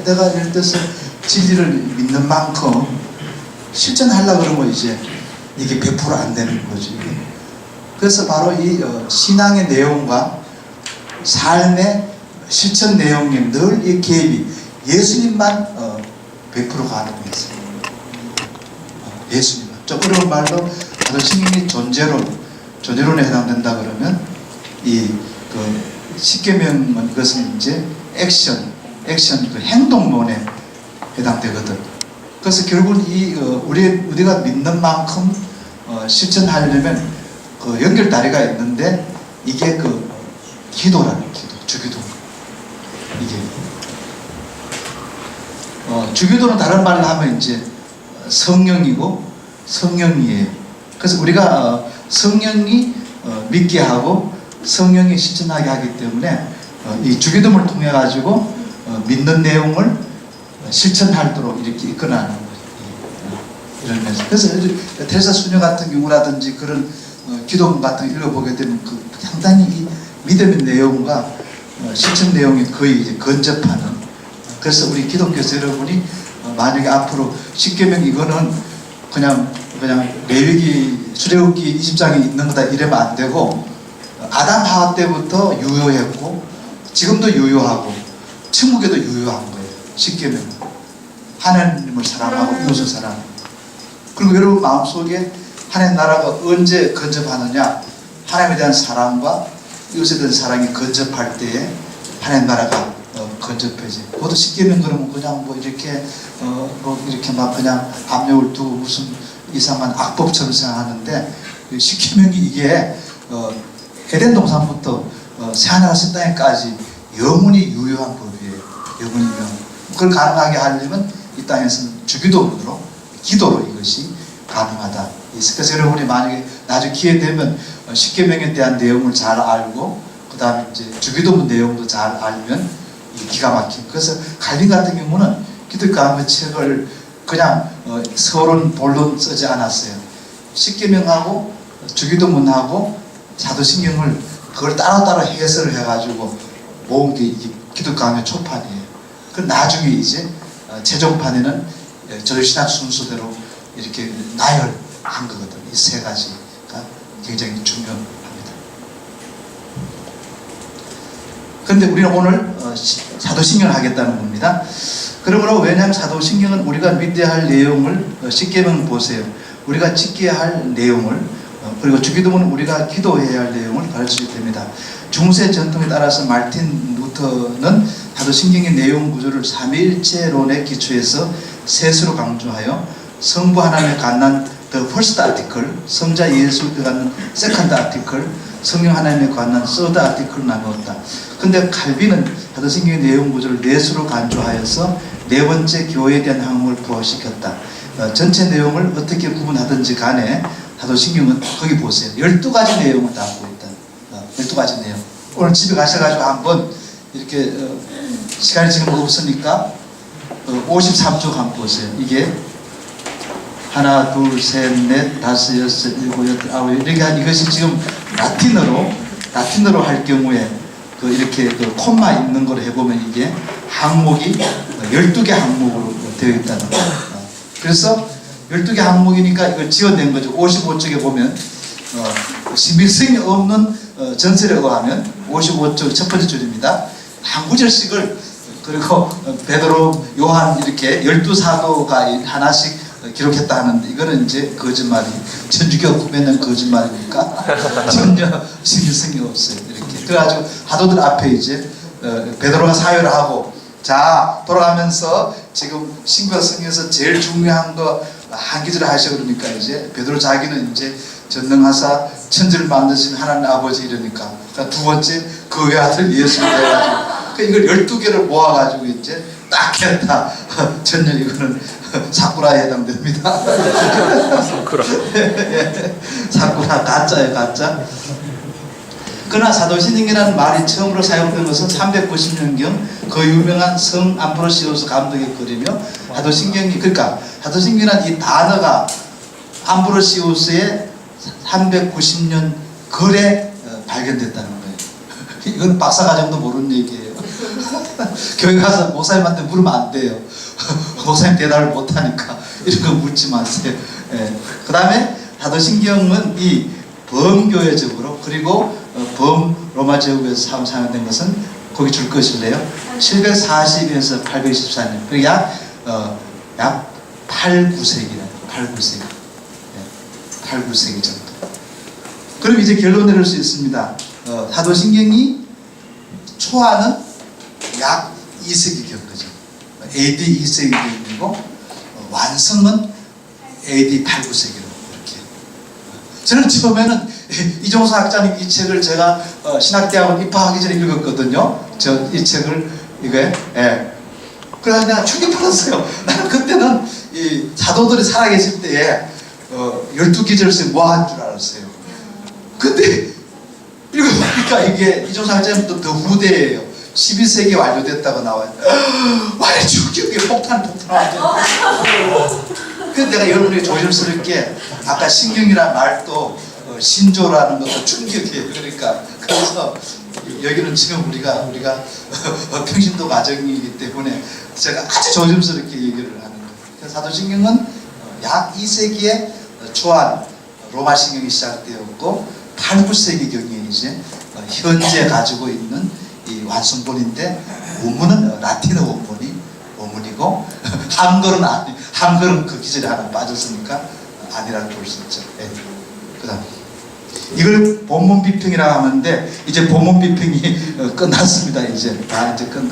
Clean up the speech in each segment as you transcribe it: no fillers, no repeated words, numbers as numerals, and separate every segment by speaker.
Speaker 1: 내가 예를 들어서 진리를 믿는 만큼 실천하려고 그러면 이제 이게 100% 안 되는 거지. 그래서 바로 이 신앙의 내용과 삶의 실천 내용이 늘 이 개입이 예수님만 100% 가능했어요. 예수님만. 좀 어려운 말로 신경이 존재론에 해당된다 그러면 그 십계명은 그것은 이제 액션 그 행동론에 해당되거든. 그래서 결국 우리가 믿는 만큼 실천하려면 그 연결다리가 있는데 이게 그 기도라는 주기도. 이게 주기도는 다른 말로 하면 이제 성령이고 성령이에요. 그래서 우리가 성령이 믿게 하고 성령이 실천하게 하기 때문에 이 주기도를 통해 가지고 믿는 내용을 실천하도록 이렇게 이끌어나는 거죠. 이런 면에서. 그래서 테레사 수녀 같은 경우라든지 그런 기도문 같은 거 읽어보게 되면 상당히 이 믿음의 내용과 실천 내용이 거의 이제 근접하는. 그래서 우리 기독교에서 여러분이 만약에 앞으로 십계명 이거는 그냥 레위기 출애굽기 20장에 있는 거다 이러면 안 되고 아담 하와 때부터 유효했고 지금도 유효하고 천국에도 유효한 거예요. 십계명. 하나님을 사랑하고 이웃을 사랑하고. 그리고 여러분 마음속에 하나님 나라가 언제 근접하느냐? 하나님에 대한 사랑과 이웃에 대한 사랑이 근접할 때에 하나님 나라가 근접해지. 그것도 십계명 그러면 그냥 이렇게 막 그냥 압력을 두고 무슨 이상한 악법처럼 생각하는데 십계명이 이게 에덴 동산부터 새하늘과 새 땅에까지 영원히 유효한 법이에요. 영원히 유효한. 그걸 가능하게 하려면 이 땅에서는 주기도문으로 기도로 이것이 가능하다. 그래서 여러분이 만약에 나중에 기회 되면 십계명에 대한 내용을 잘 알고 그 다음에 이제 주기도문 내용도 잘 알면 기가 막힌. 그래서 칼빈 같은 경우는 기독교 강의 책을 그냥 서론 본론 쓰지 않았어요. 십계명하고 주기도문하고 사도신경을 그걸 따로따로 해설을 해가지고 모은 게 기독교 강의 초판이에요. 그 나중에 이제 최종판에는 저신학 순서대로 이렇게 나열한 거거든. 이 세 가지가 굉장히 중요합니다. 그런데 우리는 오늘 사도신경을 하겠다는 겁니다. 그러므로 왜냐하면 사도신경은 우리가 믿어야 할 내용을 십계명 보세요. 우리가 지켜야 할 내용을 그리고 주기도문은 우리가 기도해야 할 내용을 가르치게 됩니다. 중세 전통에 따라서 마르틴 루터는 사도신경의 내용 구조를 삼위일체론에 기초해서 셋으로 강조하여 성부 하나님에 관한 the first article, 성자 예수에 관한 second article, 성령 하나님에 관한 third article로 나누었다. 근데 칼빈은 사도신경의 내용 구조를 넷으로 간주하여서 네 번째 교회에 대한 항목을 부합시켰다. 전체 내용을 어떻게 구분하든지 간에 사도신경은 거기 보세요. 12가지 내용을 담고 있다. 12가지 내용. 오늘 집에 가셔가지고 한번 이렇게 시간이 지금 없으니까 53쪽 한번 보세요. 이게 하나, 둘, 셋, 넷, 다섯, 여섯, 일곱, 여덟, 아홉 이렇게 이것이 지금 라틴어로 할 경우에 이렇게 콤마 있는 걸 해보면 이게 항목이 12개 항목으로 되어 있다는 거예요. 그래서 12개 항목이니까 이걸 지어낸 거죠. 55쪽에 보면 신빙성이 없는 전설에 의하면 55쪽 첫 번째 줄입니다. 한 구절씩을 그리고 베드로, 요한 이렇게 12사도가 하나씩 기록했다 하는데 이거는 이제 거짓말이 천주교 구매는 거짓말이니까 전혀 신빙성이 없어요. 이렇게 그래가지고 사도들 앞에 이제 베드로가 사회를 하고 자 돌아가면서 지금 신과 성경에서 제일 중요한 거 한 기절을 하셔 그러니까 이제 베드로 자기는 이제 전능하사 천지를 만드신 하나님 아버지 이러니까 두 번째 그 외아들 예수를 해가지고 이걸 12개를 모아가지고 이제 딱 했다. 전혀 이거는 사쿠라에 해당됩니다. 사쿠라 가짜예요, 가짜. 그러나 사도신경이라는 말이 처음으로 사용된 것은 390년경 그 유명한 성 암브로시우스 감독의 글이며 사도신경이 그러니까 사도신경이라는 이 단어가 암브로시우스의 390년 글에 발견됐다는 거예요. 이건 박사과정도 모르는 얘기예요. 교회 가서 목사님한테 물으면 안 돼요. 목사님 대답을 못하니까 이런 거 묻지 마세요. 예. 그 다음에 사도신경은 이 범교회적으로 그리고 범로마 제국에서 사용된 것은 거기 줄 것일래요? 740에서 824년. 그리고 약 8, 9세기네. 8, 9세기. 8, 9세기 정도. 그럼 이제 결론 내릴 수 있습니다. 사도신경이 초안은 약 2세기경 거죠. AD 2세기경이고 완성은 AD 8, 9세기로 이렇게. 저는 처음에는 이종수 학자님 이 책을 제가 신학대학원 입학하기 전에 읽었거든요. 이 책을 이거에. 예. 그래서 내가 충격받았어요. 나는 그때는 이 사도들이 살아계실 때에 12기절서에 뭐 한 줄 알았어요. 근데 읽어보니까 이게 이종수 학자님 더 후대예요. 12세기에 완료됐다고 나와요. 완전 충격이 폭탄하죠. 그래서 내가 여러분이 조심스럽게 아까 신경이라는 말도 신조라는 것도 충격이에요. 그래서 여기는 지금 우리가 평신도 가정이기 때문에 제가 아주 조심스럽게 얘기를 하는 거예요. 그래서 사도신경은 약 2세기에 초안 로마신경이 시작되었고 8, 9세기경이 이제 현재 가지고 있는 이 완성본인데 원문은 라틴어 원문이고 한글은 그 기절에 하나 빠졌으니까 아니라고 볼 수 있죠. 네. 그다음 이걸 본문 비평이라고 하는데 이제 본문 비평이 끝났습니다. 이제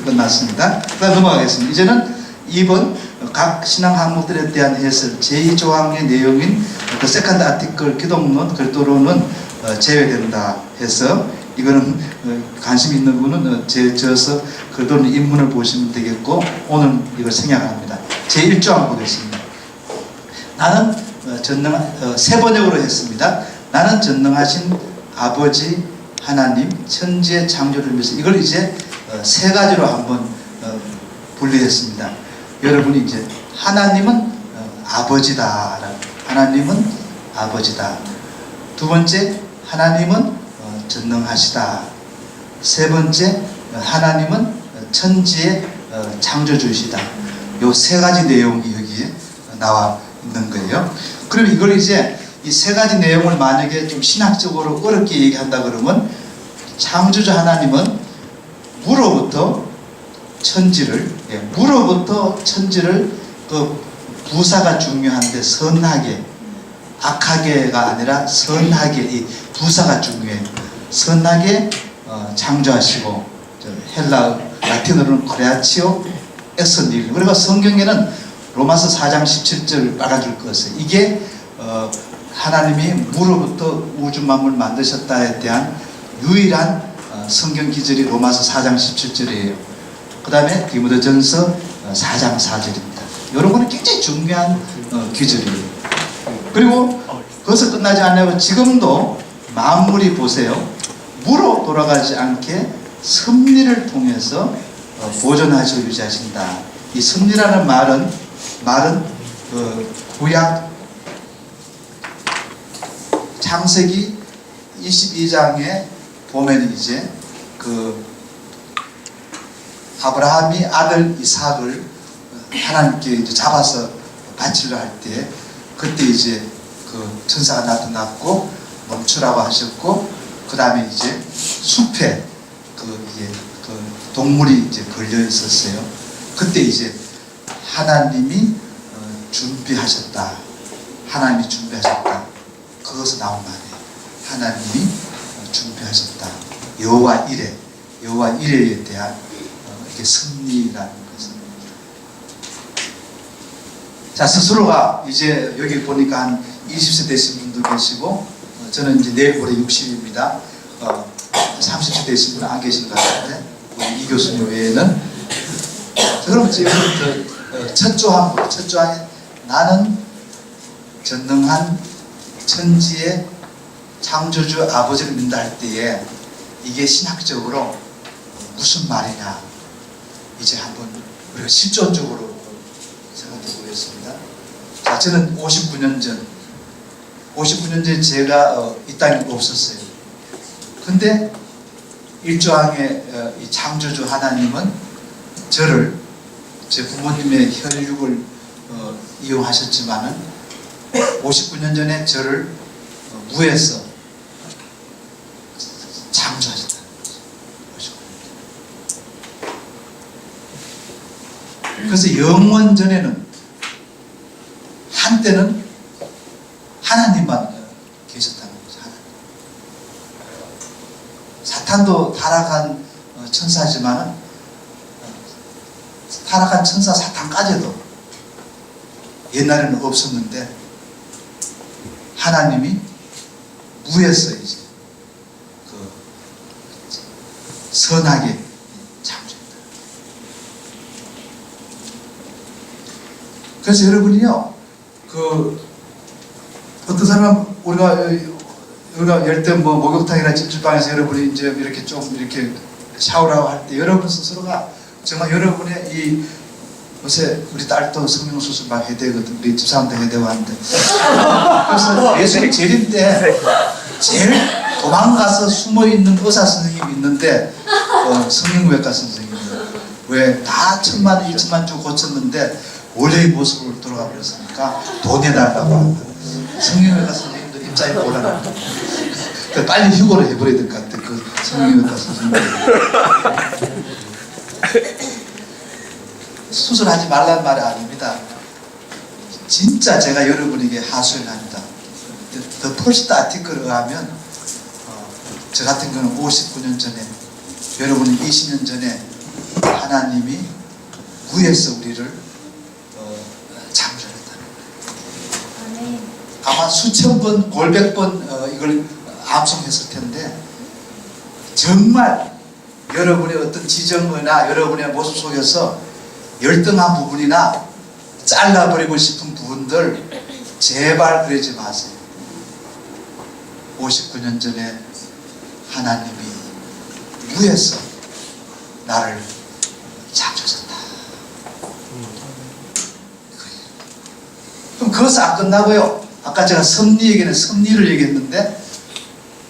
Speaker 1: 끝났습니다. 그다음 넘어가겠습니다. 이제는 2번 각 신앙 항목들에 대한 해설 제2조항의 내용인 그 세컨드 아티클 기독론 별도로는 제외된다 해서 이거는 관심 있는 분은 저서 별도로는 입문을 보시면 되겠고 오늘 이걸 생략합니다. 제1조항 보겠습니다. 나는 세 번역으로 했습니다. 나는 전능하신 아버지 하나님 천지의 창조를 위해서 이걸 이제 세 가지로 한번 분리했습니다. 여러분이 이제 하나님은 아버지다. 하나님은 아버지다. 두 번째 하나님은 전능하시다. 세 번째 하나님은 천지의 창조주이시다. 요 세 가지 내용이 여기에 나와 있는 거예요. 그럼 이걸 이제 이 세 가지 내용을 만약에 좀 신학적으로 어렵게 얘기한다 그러면 창조주 하나님은 무로부터 천지를 그 부사가 중요한데 선하게 악하게가 아니라 선하게 이 부사가 중요해요. 선하게 창조하시고 헬라 라틴어로는 크레아치오 에스닐 그리고 성경에는 로마서 4장 17절 빨아줄 것을 이게 하나님이 무로부터 우주 만물 만드셨다에 대한 유일한 성경 기절이 로마서 4장 17절이에요. 그 다음에 디모데전서 4장 4절입니다. 이런 거는 굉장히 중요한 기절이에요. 그리고 거기서 끝나지 않냐고 지금도 만물이 보세요. 무로 돌아가지 않게 섭리를 통해서 보존하시고 유지하신다. 이 섭리라는 말은 구약 창세기 22장에 보면 이제 아브라함이 아들 이삭을 하나님께 이제 잡아서 바치려 할 때 그때 이제 천사가 나타났고 멈추라고 하셨고 그 다음에 이제 숲에 동물이 이제 걸려 있었어요. 그때 이제 하나님이 준비하셨다. 하나님이 준비하셨다. 그것은 나온 말이에요. 하나님이 준비하셨다. 여호와 이레에 대한 이게 승리라는 것은. 자, 스스로가 이제 여기 보니까 한 20세 되신 분도 계시고 저는 이제 내일 모레 60입니다. 30세 되신 분은 안 계신 것 같은데 우리 이 교수님 외에는. 그럼 지금부터 첫 조항에 나는 전능한 천지의 창조주 아버지를 믿는다 할 때에 이게 신학적으로 무슨 말이냐 이제 한번 우리가 실존적으로 생각해 보겠습니다. 자, 저는 59년 전에 제가 이 땅에 없었어요. 근데 1조항의 이 창조주 하나님은 저를 제 부모님의 혈육을 이용하셨지만은 59년 전에 저를 무에서 창조하셨다는 거죠. 그래서 영원 전에는 한때는 하나님만 계셨다는 거죠. 하나님. 사탄도 타락한 천사지만은 타락한 천사 사탄까지도 옛날에는 없었는데 하나님이 무에서 이제 그 선하게 창조했다. 그래서 여러분이요, 그 어떤 사람은 우리가 열 때 뭐 목욕탕이나 찜질방에서 여러분이 이제 이렇게 좀 이렇게 샤워라고 할 때 여러분 스스로가 정말 여러분의 이 요새 우리 딸도 성형수술 막 해야 되거든. 우리 집사람도 해야 되고 하는데. 그래서 예수님 재림 때 제일 도망가서 숨어있는 의사 선생님이 있는데 성형외과 선생님이 왜 다 1,000만 2천만 주고 고쳤는데 원래의 모습으로 돌아가 버렸으니까 돈 내달라고 한다. 성형외과 선생님도 입장이 곤란합니다. 빨리 휴고를 해버려야 될 것 같아. 그 성형외과 선생님. 수술하지 말란 말이 아닙니다. 진짜 제가 여러분에게 하소연 합니다. The first article에 의하면 저 같은 경우는 59년 전에 여러분이 20년 전에 하나님이 무에서 우리를 창조했다는 거예요. 아마 수천 번, 골백 번 이걸 암송했을 텐데 정말 여러분의 어떤 지정이나 여러분의 모습 속에서 열등한 부분이나 잘라버리고 싶은 부분들 제발 그러지 마세요. 59년 전에 하나님이 무에서 나를 창조하셨다. 그럼 그것은 안 끝나고요. 아까 제가 섭리를 얘기했는데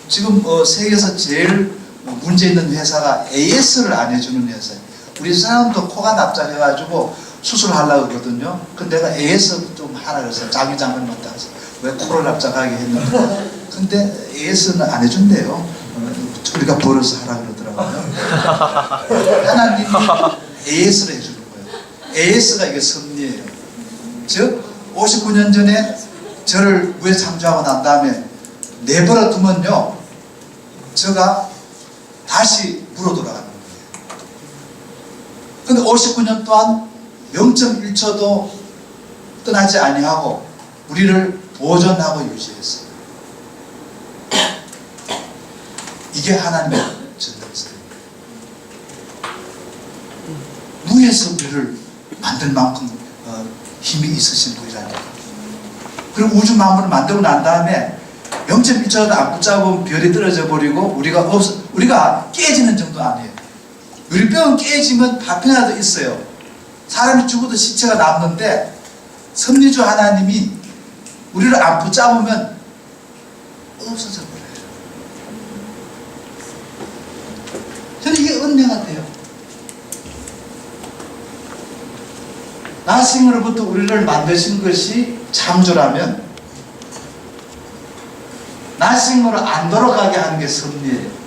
Speaker 1: 지금 세계에서 제일 문제 있는 회사가 AS를 안 해주는 회사예요. 우리 사람도 코가 납작해가지고 수술하려고 하거든요. 근데 내가 AS 좀 하라 그래서 자기 장면 맞다 해서 왜 코를 납작하게 했는데 근데 AS는 안 해준대요. 우리가 벌어서 하라 그러더라고요. 하나님이 AS를 해주는 거예요. AS가 이게 섭리예요. 즉 59년 전에 저를 무에 창조하고 난 다음에 내버려 두면요 저가 다시 물어 돌아가는 거예요. 근데 59년 동안 0.1초도 떠나지 아니하고 우리를 보존하고 유지했어요. 이게 하나님의 전능성입니다. 무에서 우리를 만들 만큼 힘이 있으신 분이라니까. 그리고 우주 만물을 만들고 난 다음에 0.1초도 안 붙잡으면 별이 떨어져 버리고 우리가 깨지는 정도 아니에요. 우리 뼈는 깨지면 파편이라도 있어요. 사람이 죽어도 시체가 남는데 섭리주 하나님이 우리를 안 붙잡으면 없어져 버려요. 저는 이게 은혜가 돼요. 나싱으로부터 우리를 만드신 것이 창조라면 나싱으로 안 돌아가게 하는 게 섭리예요.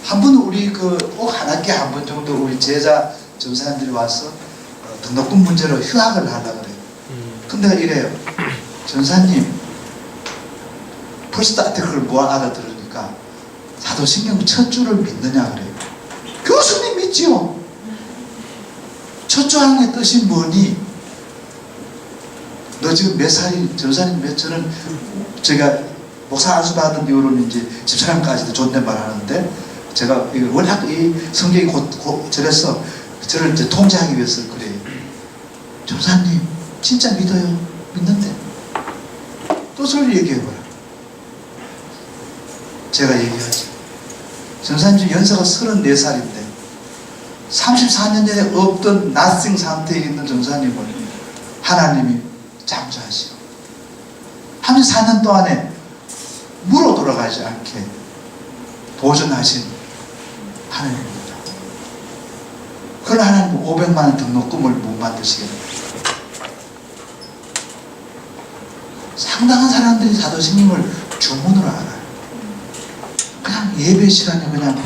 Speaker 1: 한 번 우리 꼭 한 학기에 한 번 정도 우리 제자 전사님들이 와서 등록금 문제로 휴학을 하려고 그래요. 근데 내가 이래요. 전사님, 퍼스트 아티클을 뭐 알아들으니까 사도신경 첫 줄을 믿느냐 그래요. 교수님 믿지요. 첫 조항의 뜻이 뭐니? 너 지금 몇 살이, 전사님 몇 저는 제가 목사 안수 받은 이후로는 이제 집사람까지도 존댓말 하는데 제가 워낙 이 성경이 저래서 저를 이제 통제하기 위해서 그래요. 전사님 진짜 믿어요. 믿는데 뜻을 얘기해봐라. 제가 얘기하죠. 전사님 지금 연세가 34살인데 34년 전에 없던 나싱 상태에 있는 전사님을 하나님이 창조하시고 34년 동안에 물어 돌아가지 않게 보존하신 하나님입니다. 그러나 하나님은 500만 원 등록금을 못 만드시겠다. 상당한 사람들이 사도신경을 주문으로 알아요. 그냥 예배 시간에 그냥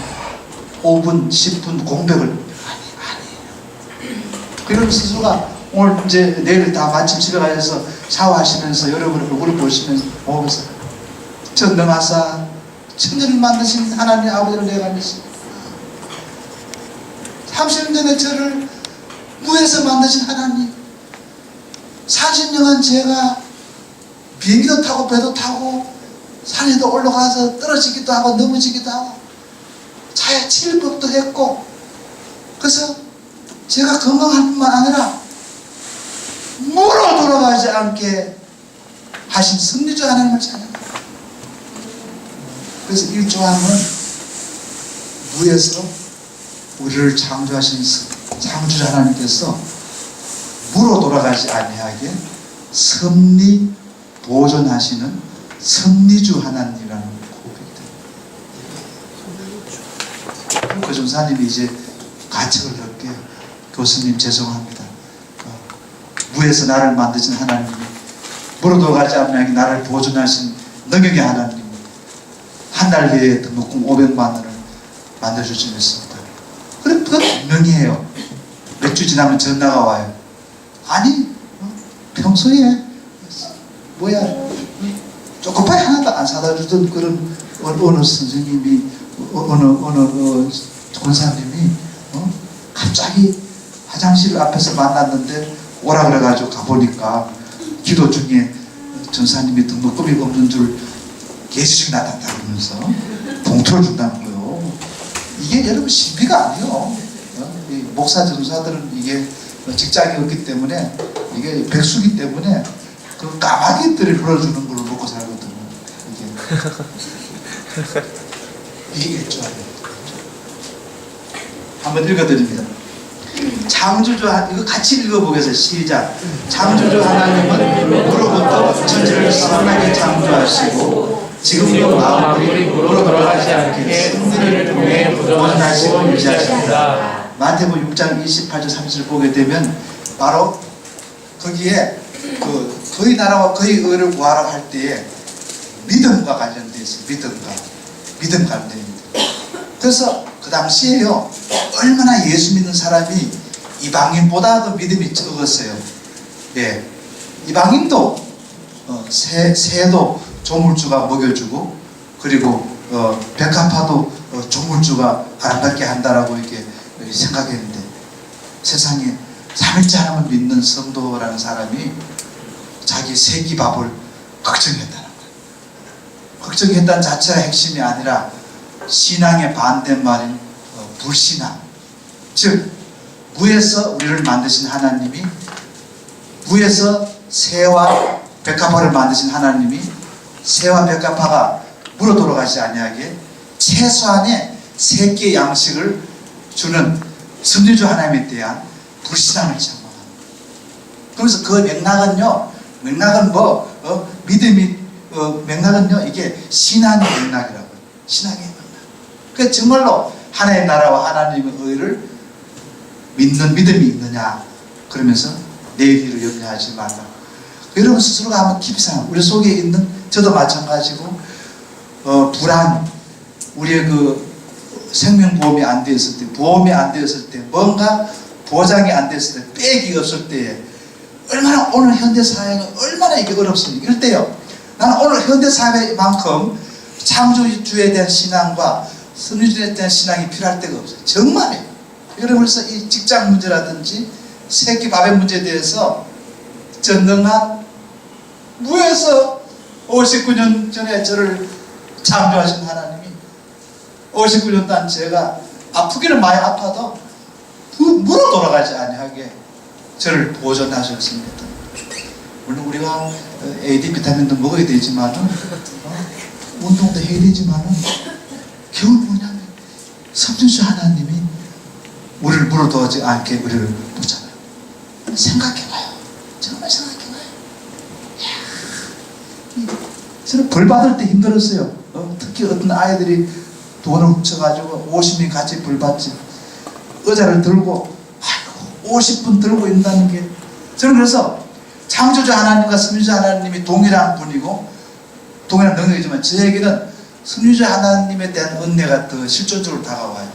Speaker 1: 5분, 10분 공백을 아니에요. 그런 스스로가 오늘 이제 내일 다 마침 집에 가셔서 샤워하시면서 여러분 얼굴을 보면서 전능하사 천지를 만드신 하나님 아버지를 내가 믿습니다. 30년 전에 저를 무에서 만드신 하나님, 40년간 제가 비행기도 타고 배도 타고 산에도 올라가서 떨어지기도 하고 넘어지기도 하고 차에 칠법도 했고, 그래서 제가 건강할 뿐만 아니라 물어 돌아가지 않게 하신 승리주 하나님을 찬양합니다. 그래서 일조함은 무에서 우리를 창조하신 창조자 하나님께서 물어 돌아가지 아니하게 섭리 보존하시는 섭리주 하나님이라는 고백이 됩니다. 그 전사님이 이제 가책을 할게요. 교수님 죄송합니다. 무에서 나를 만드신 하나님이 물어 돌아가지 않게 나를 보존하신 능력의 하나님, 한 달 내에 등록금 500만 원을 만들어주지 않습니다. 그럼 그건 분명해요. 몇 주 지나면 전화가 와요. 아니 평소에 뭐야 초코파이 하나도 안 사다 주던 그런 어느 선생님이 어느 권사님이 갑자기 화장실 앞에서 만났는데 오라 그래가지고 가보니까 기도 중에 전사님이 등록금이 없는 줄 예수님이 나타났다 그러면서 봉투를 준다는 거예요. 이게 여러분 신비가 아니에요. 목사 전사들은 이게 직장이 없기 때문에 이게 백수기 때문에 그 까마귀들이 흘러주는 걸로 먹고 살거든요. 이게 일조하는 한번 읽어드립니다. 창조주 이거 같이 읽어보겠습니다. 시작. 창조주 하나님은 물로부터 천지를 선하게 창조하시고 지금도 마음이 물로 돌아가지 않게 승리를 통해 보존하시고 유지하십니다. 마태복음 6장 28절 30절 보게 되면 바로 거기에 그의 나라와 그의 의를 구하라 할 때에 믿음과 관련되어 있어요. 믿음 관련됩니다. 그래서 그 당시에요, 얼마나 예수 믿는 사람이 이방인보다도 믿음이 적었어요. 예, 이방인도 새도 조물주가 먹여주고, 그리고 백합화도 조물주가 아름답게 한다라고 이렇게 생각했는데, 세상에 3일째 하나님을 믿는 성도라는 사람이 자기 세기밥을 걱정했다는 거예요. 걱정했다는 자체가 핵심이 아니라 신앙의 반대말인 불신앙. 즉 무에서 우리를 만드신 하나님이, 무에서 새와 백합화를 만드신 하나님이 새와 백합화가 물어 돌아가지 아니하게 최소한의 새끼의 양식을 주는 섭리주 하나님에 대한 불신앙을 장막합니다. 그래서 그 맥락은 믿음이 맥락은요, 이게 신앙의 맥락이라고요. 신앙의 맥락. 그 정말로 하나님의 나라와 하나님의 의를 믿는 믿음이 있느냐, 그러면서 내일 일을 염려하지 말라. 여러분 스스로가 한번 깊이 생각. 우리 속에 있는, 저도 마찬가지고 불안, 우리의 그 생명보험이 안 되었을 때, 보험이 안 되었을 때, 뭔가 보장이 안 됐을 때, 백이 없을 때에 얼마나 오늘 현대사회는 얼마나 이게 어렵습니까? 이럴 때요, 나는 오늘 현대사회만큼 창조주에 대한 신앙과 선유주에 대한 신앙이 필요할 때가 없어요. 정말이에요. 여러분, 그래서 이 직장 문제라든지 새끼 밥의 문제에 대해서 전능한 무에서 59년 전에 저를 창조하신 하나님이 59년 동안 제가 아프기는 많이 아파도 물어 돌아가지 아니하게 저를 보존하셨습니다. 물론 우리가 AD 비타민도 먹어야 되지만은 운동도 해야 되지만은 결국 뭐냐면 섭리주 하나님이 우리를 물어두지 않게 우리를 놓잖아요. 생각해봐요. 정말 생각해봐요. 저는 벌 받을 때 힘들었어요. 특히 어떤 아이들이 돈을 훔쳐가지고 50명 같이 벌 받지. 의자를 들고 50분 들고 있다는 게, 저는 그래서 창조자 하나님과 선지자 하나님이 동일한 분이고 동일한 능력이지만 저에게는 선지자 하나님에 대한 은혜가 더 실존적으로 다가와요.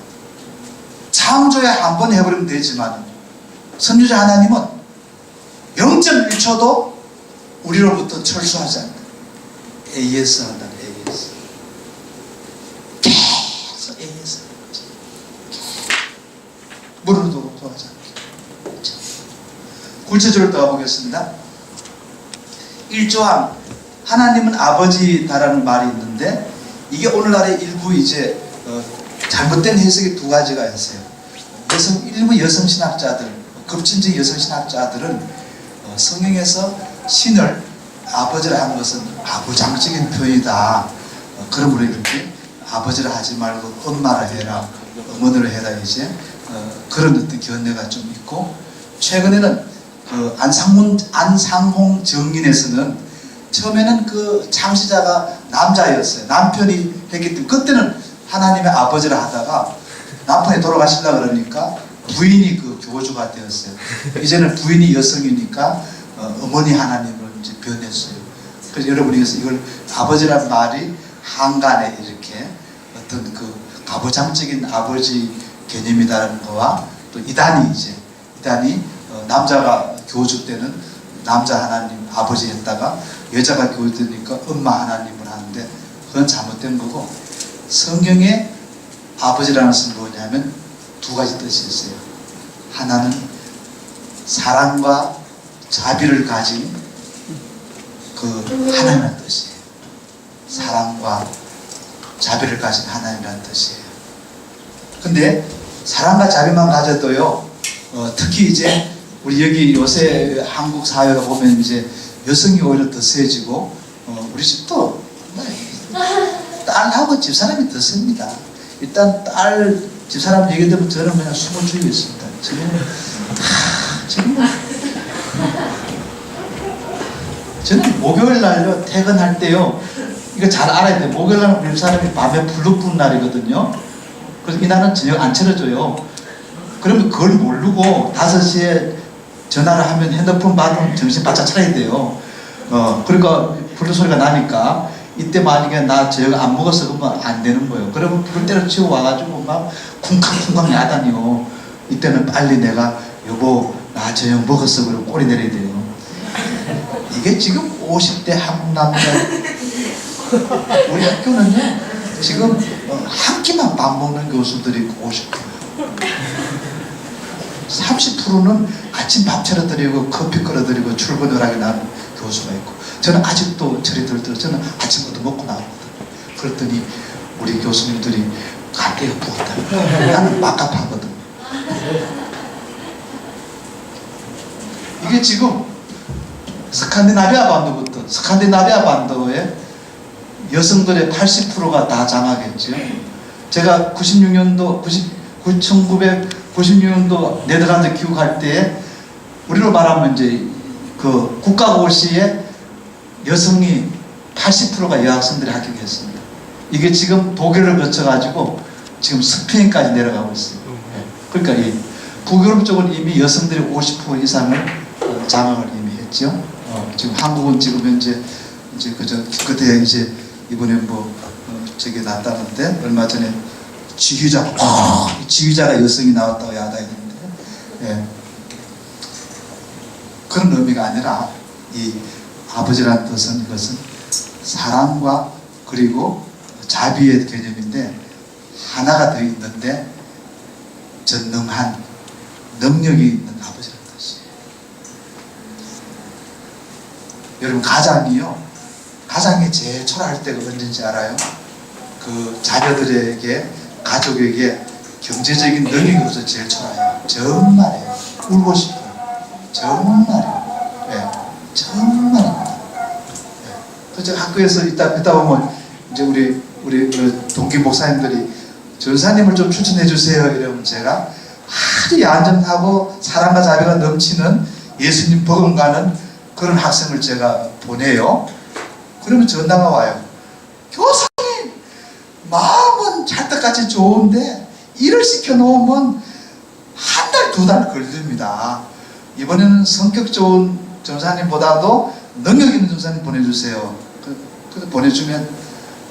Speaker 1: 창조에 한 번 해버리면 되지만 선지자 하나님은 0.1초도 우리로부터 철수하지 않는다. AS 한다. AS. 계속 AS. 물어도 도와지 않게. 구체적으로 더 가보겠습니다. 1조항 하나님은 아버지다라는 말이 있는데 이게 오늘날의 일부 이제 잘못된 해석이 두 가지가 있어요. 일부 여성신학자들, 급진적 여성신학자들은 성경에서 신을 아버지라 하는 것은 아부장적인 표현이다. 그러므로 이렇게 아버지라 하지 말고 엄마라 해라, 어머니라 해라 이제 그런 어떤 견해가 좀 있고, 최근에는 그 안상홍 정인에서는 처음에는 그 창시자가 남자였어요. 남편이 했기 때문에 그때는 하나님의 아버지라 하다가 남편이 돌아가시려고 그러니까 부인이 그 교주가 되었어요. 이제는 부인이 여성이니까 어머니 하나님으로 이제 변했어요. 그래서 여러분이 이걸 아버지란 말이 한간에 이렇게 어떤 그 가부장적인 아버지 개념이다라는 거와 또 이단이 남자가 교주 때는 남자 하나님 아버지 했다가 여자가 교주 되니까 엄마 하나님을 하는데 그건 잘못된 거고, 성경에 아버지라는 것은 뭐냐면 두 가지 뜻이 있어요. 하나는 사랑과 자비를 가진 그 하나님이라는 뜻이에요. 사랑과 자비를 가진 하나님이라는 뜻이에요. 근데 사랑과 자비만 가져도요, 특히 이제 우리 여기 요새 한국 사회가 보면 이제 여성이 오히려 더 세지고, 우리 집도 딸하고 집사람이 더 셉니다. 일단 딸 집사람 얘기 들으면 저는 그냥 숨을 죽이고 있습니다. 저는 목요일 날요 퇴근할 때요, 이거 잘 알아야 돼요. 목요일 날은 우리 사람이 밤에 불러 부는 날이거든요. 그래서 이날은 저녁 안 차려줘요. 그러면 그걸 모르고 5시에 전화를 하면 핸드폰 받으면 정신 바짝 차려야 돼요. 그러니까 불러 소리가 나니까 이때 만약에 나 저녁 안 먹었어 그러면 안 되는 거예요. 그러면 불을 때려치고 와가지고 막 쿵쾅쿵쾅 야단이요. 이때는 빨리 내가 여보 나 저녁 먹었어 그러고 꼬리 내려야 돼요. 이게 지금 50대 한국 남자, 우리 학교는요 지금 한 끼만 밥 먹는 교수들이 50%, 30%는 아침 밥 차려드리고 커피 끓여드리고 출근하게 나는 교수가 있고, 저는 아직도 철이 들더라고요. 저는 아침부터 먹고 나오거든요. 그랬더니 우리 교수님들이 갈대가 부었다. 나는 막갑하거든. 이게 지금 스칸디나비아 반도에 여성들의 80%가 다 장하겠죠. 제가 1996년도 네덜란드 귀국할 때 우리로 말하면 이제 그 국가고시에 여성이 80%가 여학생들이 합격했습니다. 이게 지금 독일을 거쳐가지고 지금 스페인까지 내려가고 있어요. 그러니까 이 북유럽 쪽은 이미 여성들이 50% 이상을 장학을 이미 했죠. 지금 한국은 지금 현재 이제 그때 이제 이번에 저게 났다는데 얼마 전에 지휘자가 여성이 나왔다고 야단했는데, 예. 그런 의미가 아니라 이 아버지라는 뜻은 이것은 사랑과 그리고 자비의 개념인데 하나가 더 있는데 전능한 능력이 있는 아버지라는 뜻이에요. 여러분 가장이 제일 초라할 때가 언제인지 알아요? 그 자녀들에게 가족에게 경제적인 능력이 없어서 제일 초라해요. 정말이에요. 울고 싶어요. 정말이에요. 네. 정말입니다. 네. 그래서 학교에서 있다 보면 이제 우리 동기 목사님들이 전사님을 좀 추천해 주세요 이러면 제가 아주 얌전하고 사랑과 자비가 넘치는 예수님 버금가는 그런 학생을 제가 보내요. 그러면 전화가 와요. 교사님 마음은 찰떡같이 좋은데 일을 시켜놓으면 한 달 2달 걸립니다. 이번에는 성격 좋은 전사님보다도 능력 있는 전사님 보내주세요. 그래서 보내주면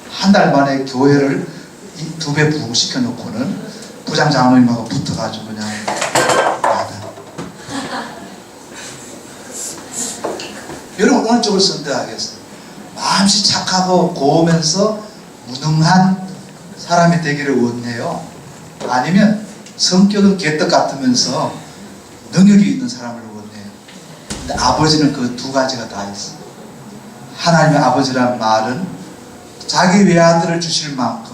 Speaker 1: 한 달 만에 교회를 2배 부흥시켜 놓고는 부장 장로님하고 붙어가지고 그냥 여러분 어느 쪽을 선택하겠어요? 마음씨 착하고 고우면서 무능한 사람이 되기를 원해요? 아니면 성격은 개떡 같으면서 능력이 있는 사람을 원해요? 근데 아버지는 그 2가지가 다 있어요. 하나님의 아버지란 말은 자기 외아들을 주실 만큼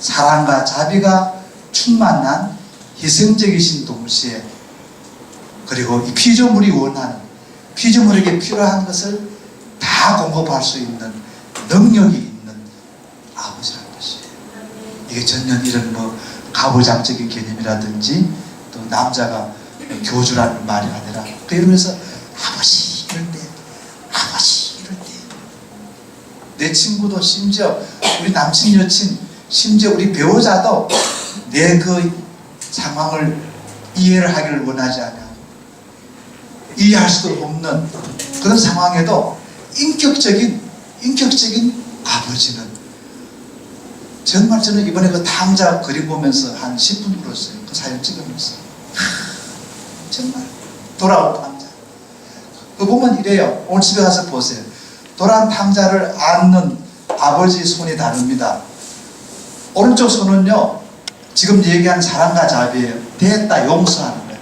Speaker 1: 사랑과 자비가 충만한 희생적이신 동시에 그리고 이 피조물이 원하는 피조물에게 필요한 것을 다 공급할 수 있는 능력이 있는 아버지라는 것이에요. 이게 전혀 이런 뭐 가부장적인 개념이라든지 또 남자가 교주라는 말이 아니라 그러면서 아버지 이럴 때 아버지 이럴 때 내 친구도 심지어 우리 남친 여친 심지어 우리 배우자도 내 그 상황을 이해를 하기를 원하지 않아. 이해할 수도 없는 그런 상황에도 인격적인 아버지는 정말 저는 이번에 그 탕자 그림 보면서 한 10분 울었어요. 그 사진 찍으면서 정말 돌아온 탕자. 그 보면 이래요. 오늘 집에 가서 보세요. 돌아온 탕자를 안는 아버지 손이 다릅니다. 오른쪽 손은요 지금 얘기한 사랑과 자비예요. 됐다 용서하는 거예요.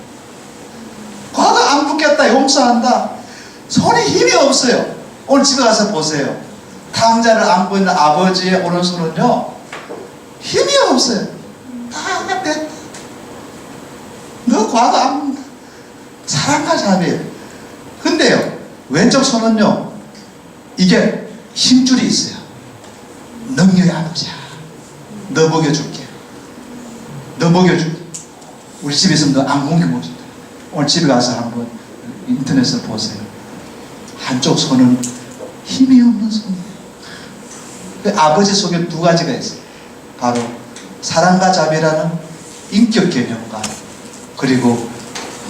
Speaker 1: 과거 안 붙겠다 용서한다. 손이 힘이 없어요. 오늘 집에 가서 보세요. 탕자를 안고 있는 아버지의 오른손은요 힘이 없어요. 다 됐다. 너 과거 안 붙는다. 사랑과 자비예요. 근데요 왼쪽 손은요 이게 힘줄이 있어요. 능력의 아버지야. 너 먹여줄게. 너 먹여줄게. 우리 집에서 너 안 공개 먹여줄게. 오늘 집에 가서 한번 인터넷에서 보세요. 한쪽 손은 힘이 없는 손이에요. 그 아버지 속에 2가지가 있어요. 바로 사랑과 자비라는 인격 개념과 그리고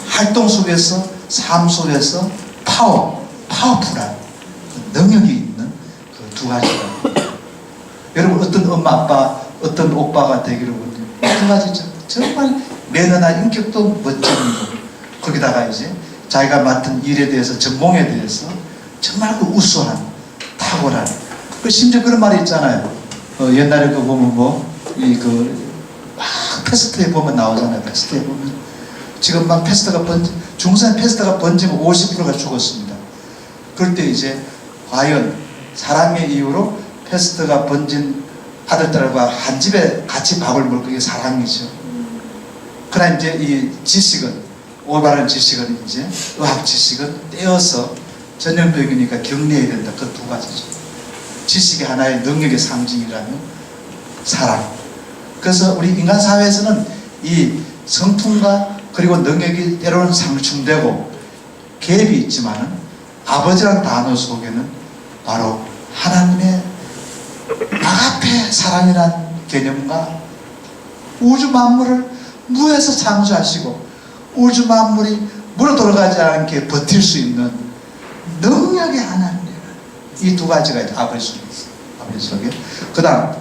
Speaker 1: 활동 속에서 삶 속에서 파워풀한 능력이 있는 그 2가지가 여러분 어떤 엄마 아빠 어떤 오빠가 되기를 원해요. 2가지죠. 정말 매너나 인격도 멋진 분. 거기다가 이제 자기가 맡은 일에 대해서 전공에 대해서 정말 그 우수한 탁월한 그 심지어 그런 말이 있잖아요. 옛날에 그 보면 패스트에 보면 나오잖아요. 패스트에 보면 지금 막 패스트가 중산 패스트가 번지면 50%가 죽었습니다. 그럴 때 이제 과연 사랑의 이유로 패스트가 번진 아들들과 한 집에 같이 밥을 먹고 그게 사랑이죠. 그러나 이제 이 지식은 올바른 지식은 이제 의학 지식은 떼어서 전염병이니까 격리해야 된다. 그 2가지죠. 지식이 하나의 능력의 상징이라면 사랑. 그래서 우리 인간 사회에서는 이 성품과 그리고 능력이 때로는 상충되고 갭이 있지만은 아버지란 단어 속에는 바로 하나님의 아가페 사랑이라는 개념과 우주 만물을 무에서 창조하시고 우주 만물이 물어 돌아가지 않게 버틸 수 있는 능력의 하나님이라는 이 2가지가 있어요. 아버지 속에. 그 다음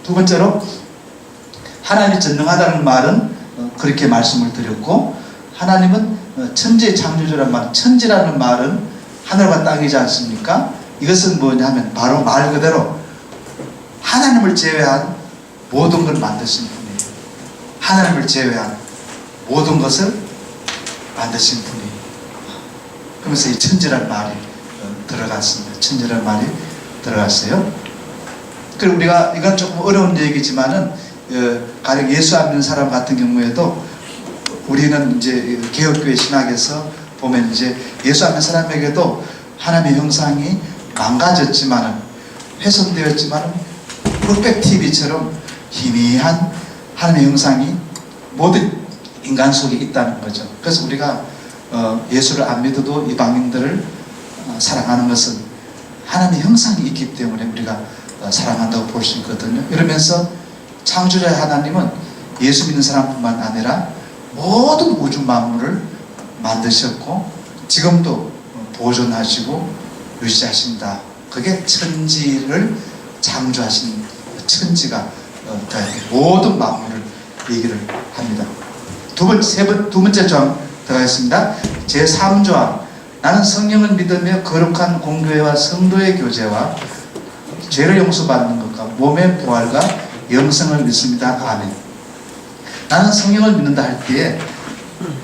Speaker 1: 2번째로 하나님이 전능하다는 말은 그렇게 말씀을 드렸고 하나님은 천지의 창조주라는 말, 천지라는 말은 하늘과 땅이지 않습니까? 이것은 뭐냐면 바로 말 그대로 하나님을 제외한 모든 걸 만드신 분이에요. 하나님을 제외한 모든 것을 만드신 분이. 그러면서 이 천지라는 말이 들어갔습니다. 천지라는 말이 들어갔어요. 그리고 우리가 이건 조금 어려운 얘기지만은 가령 예수 안 믿는 사람 같은 경우에도 우리는 이제 개혁교회 신학에서 보면 이제 예수 안 믿는 사람에게도 하나님의 형상이 망가졌지만은 훼손되었지만은 흑백 TV처럼 희미한 하나님의 형상이 모든 인간 속에 있다는 거죠. 그래서 우리가 예수를 안 믿어도 이방인들을 사랑하는 것은 하나님의 형상이 있기 때문에 우리가 사랑한다고 볼 수 있거든요. 이러면서 창조자의 하나님은 예수 믿는 사람뿐만 아니라 모든 우주 만물을 만드셨고 지금도 보존하시고 유지하신다. 그게 천지를 창조하신 천지가 모든 만물을 얘기를 합니다. 두 번째 조항 들어가겠습니다. 제3조항. 나는 성령을 믿으며 거룩한 공교회와 성도의 교제와 죄를 용서받는 것과 몸의 부활과 영생을 믿습니다. 아멘. 나는 성령을 믿는다 할 때에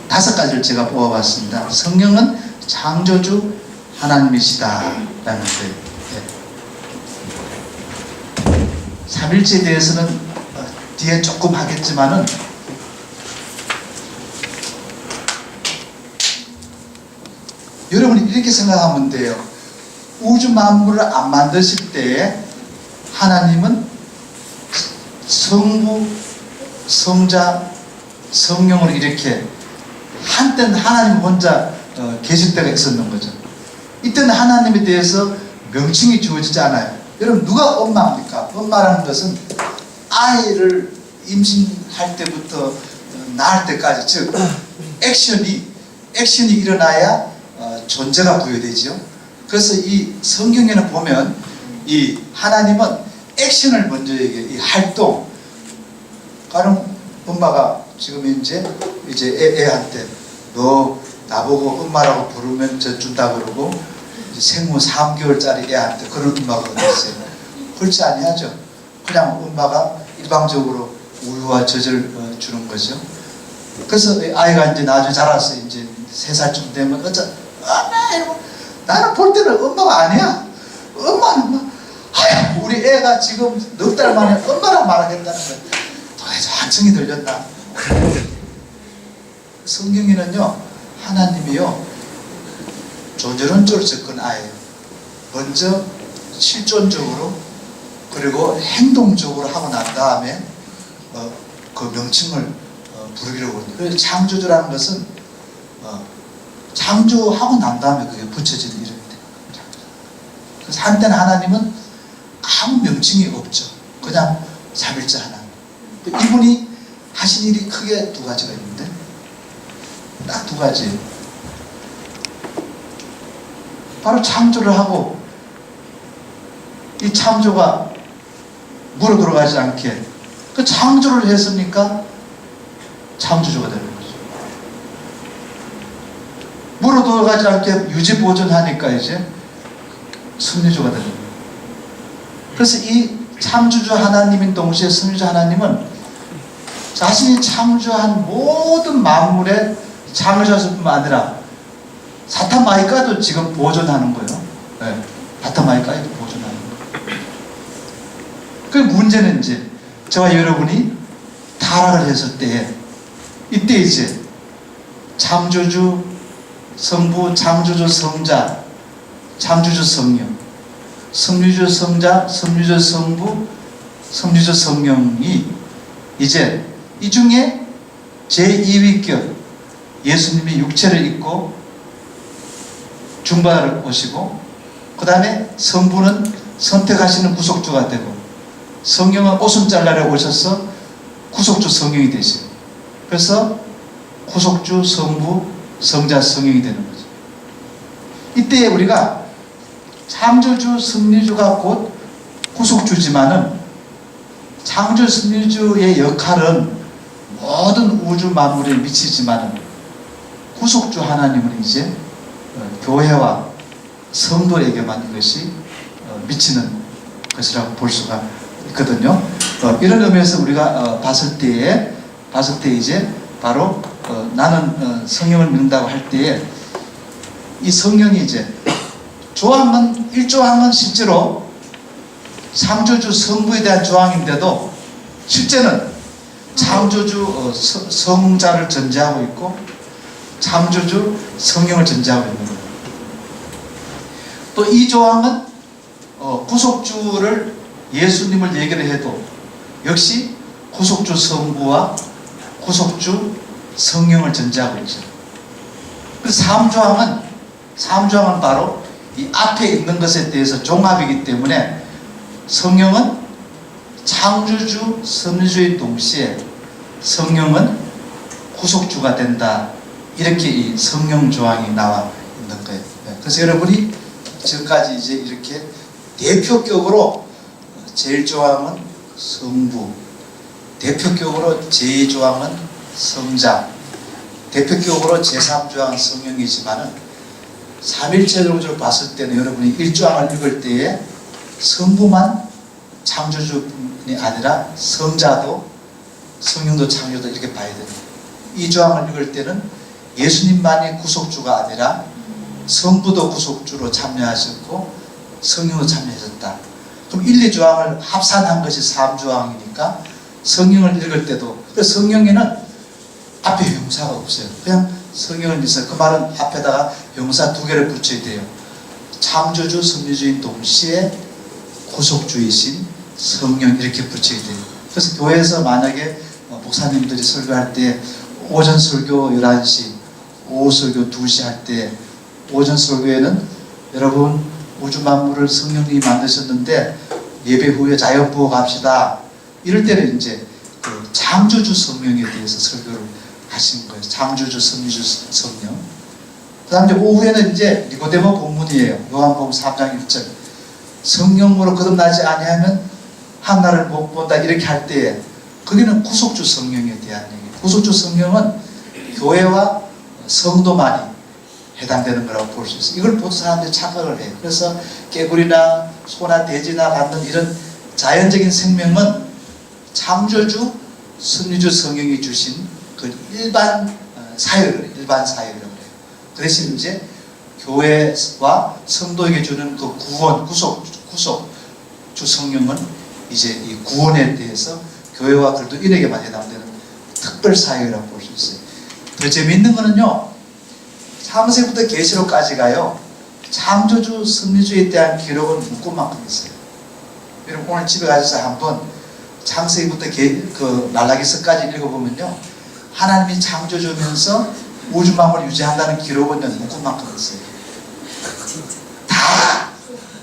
Speaker 1: 5가지를 제가 뽑아봤습니다. 성령은 창조주 하나님이시다 라는 거예요. 네. 삼일체에 대해서는 뒤에 조금 하겠지만은 여러분이 이렇게 생각하면 돼요. 우주 만물을 안 만드실 때에 하나님은 성부, 성자, 성령으로 이렇게 한때는 하나님 혼자 계실 때가 있었는 거죠. 이때는 하나님에 대해서 명칭이 주어지지 않아요. 여러분 누가 엄마입니까? 엄마라는 것은 아이를 임신할 때부터 낳을 때까지, 즉 액션이 일어나야 존재가 부여되죠. 그래서 이 성경에는 보면 이 하나님은 액션을 먼저 얘기해요. 이 활동. 가령 엄마가 지금 이제 애한테 너 나보고 엄마라고 부르면 저 준다 그러고, 생후 3개월짜리 애한테 그런 엄마가 어디 있어요? 그렇지 아니하죠. 그냥 엄마가 일방적으로 우유와 젖을 주는 거죠. 그래서 아이가 이제 나중에 자라서 이제 3살쯤 되면 나는 볼 때는 엄마가 아니야. 엄마는 우리 애가 지금 넉 달 만에 엄마랑 말하겠다는 거야. 도대체 한층이 들렸나? 성경에는요, 하나님이요 조절론적으로 접근하여요. 먼저 실존적으로 그리고 행동적으로 하고 난 다음에 그 명칭을 부르기로 합니다. 그래서 창조주라는 것은 창조하고 난 다음에 그게 붙여지는 이름이 돼요. 그래서 한때는 하나님은 아무 명칭이 없죠. 그냥 삼일째 하나님. 이분이 하신 일이 크게 2가지가 있는데, 딱 2가지. 바로 창조를 하고, 이 창조가 물어 들어가지 않게 그 창조를 했으니까 창조주가 되는 거죠. 물어 들어가지 않게 유지 보존하니까 이제 섭리주가 되는 거예요. 그래서 이 창조주 하나님인 동시에 섭리주 하나님은 자신이 창조한 모든 만물의 창조자일 뿐만 아니라 사타마이까도 지금 보존하는 거예요. 네. 사타마이까도 보존하는 거예요. 그 문제는 이제 저와 여러분이 타락을 했을 때에, 이때 이제 창조주 성부, 창조주 성자, 창조주 성령, 섭리주 성자, 섭리주 성부, 섭리주 성령이 이제 이 중에 제2위격 예수님이 육체를 입고 중바를 오시고, 그 다음에 성부는 선택하시는 구속주가 되고, 성령은 오순 짤날에 오셔서 구속주 성령이 되세요. 그래서 구속주, 성부, 성자, 성령이 되는 거죠. 이때 우리가 창조주, 섭리주가 곧 구속주지만은 창조, 섭리주의 역할은 모든 우주 만물에 미치지만은 구속주 하나님은 이제 교회와 성도에게만 이것이 미치는 것이라고 볼 수가 있거든요. 이런 의미에서 우리가 봤을 때 이제 바로 나는 성령을 믿는다고 할 때에 이 성령이 이제 조항은 1조항은 실제로 창조주 성부에 대한 조항인데도 실제는 창조주 성자를 전제하고 있고 창조주 성령을 전제하고 있는 거예요. 또 이 조항은 구속주를 예수님을 얘기를 해도 역시 구속주 성부와 구속주 성령을 전제하고 있죠. 그래서 3조항은 바로 이 앞에 있는 것에 대해서 종합이기 때문에 성령은 창조주, 섭리주의 동시에 성령은 구속주가 된다. 이렇게 이 성령 조항이 나와 있는 거예요. 그래서 여러분이 지금까지 이제 이렇게 대표격으로 제1조항은 성부, 대표격으로 제2조항은 성자, 대표격으로 제3조항은 성령이지만은 삼일체적으로 봤을 때는 여러분이 1조항을 읽을 때에 성부만 창조주뿐이 아니라 성자도 성령도 창조도 이렇게 봐야 됩니다. 2조항을 읽을 때는 예수님만이 구속주가 아니라 성부도 구속주로 참여하셨고 성령도 참여하셨다. 그럼 1, 2조항을 합산한 것이 3조항이니까 성령을 읽을 때도 성령에는 앞에 형사가 없어요. 그냥 성령을 있어요. 그 말은 앞에다가 형사 2개를 붙여야 돼요. 창조주, 섭리주인 동시에 구속주이신 성령 이렇게 붙여야 돼요. 그래서 교회에서 만약에 목사님들이 설교할 때 오전 설교 11시, 오후 설교 2시 할 때 오전 설교에는 여러분 우주 만물을 성령님이 만드셨는데 예배 후에 자연부호 갑시다. 이럴 때는 이제 그 창조주 성령에 대해서 설교를 하신 거예요. 창조주, 섭리주, 성령. 그 다음 이제 오후에는 이제 니고데모 본문이에요. 요한복음 3장 1절. 성령으로 거듭나지 아니하면 하나를 못 본다. 이렇게 할 때에 거기는 구속주 성령에 대한 얘기예요. 구속주 성령은 교회와 성도만이 해당되는 거라고 볼 수 있어요. 이걸 보는 사람들이 착각을 해요. 그래서 개구리나 소나 돼지나 갖는 이런 자연적인 생명은 창조주, 섭리주 성령이 주신 그 일반 사역을 해요. 그 대신 이제 교회와 성도에게 주는 그 구원, 구속주 성령은 이제 이 구원에 대해서 교회와 그리스도인에게만 해당되는 특별 사역이라고 볼 수 있어요. 더 재미있는 거는요, 창세기부터 계시록까지가요, 창조주, 섭리주에 대한 기록은 문구만큼 있어요. 여러분 오늘 집에 가셔서 한번 창세기부터 그 말라기서까지 읽어보면요, 하나님이 창조주면서 우주 만물을 유지한다는 기록은 문구만큼 있어요. 다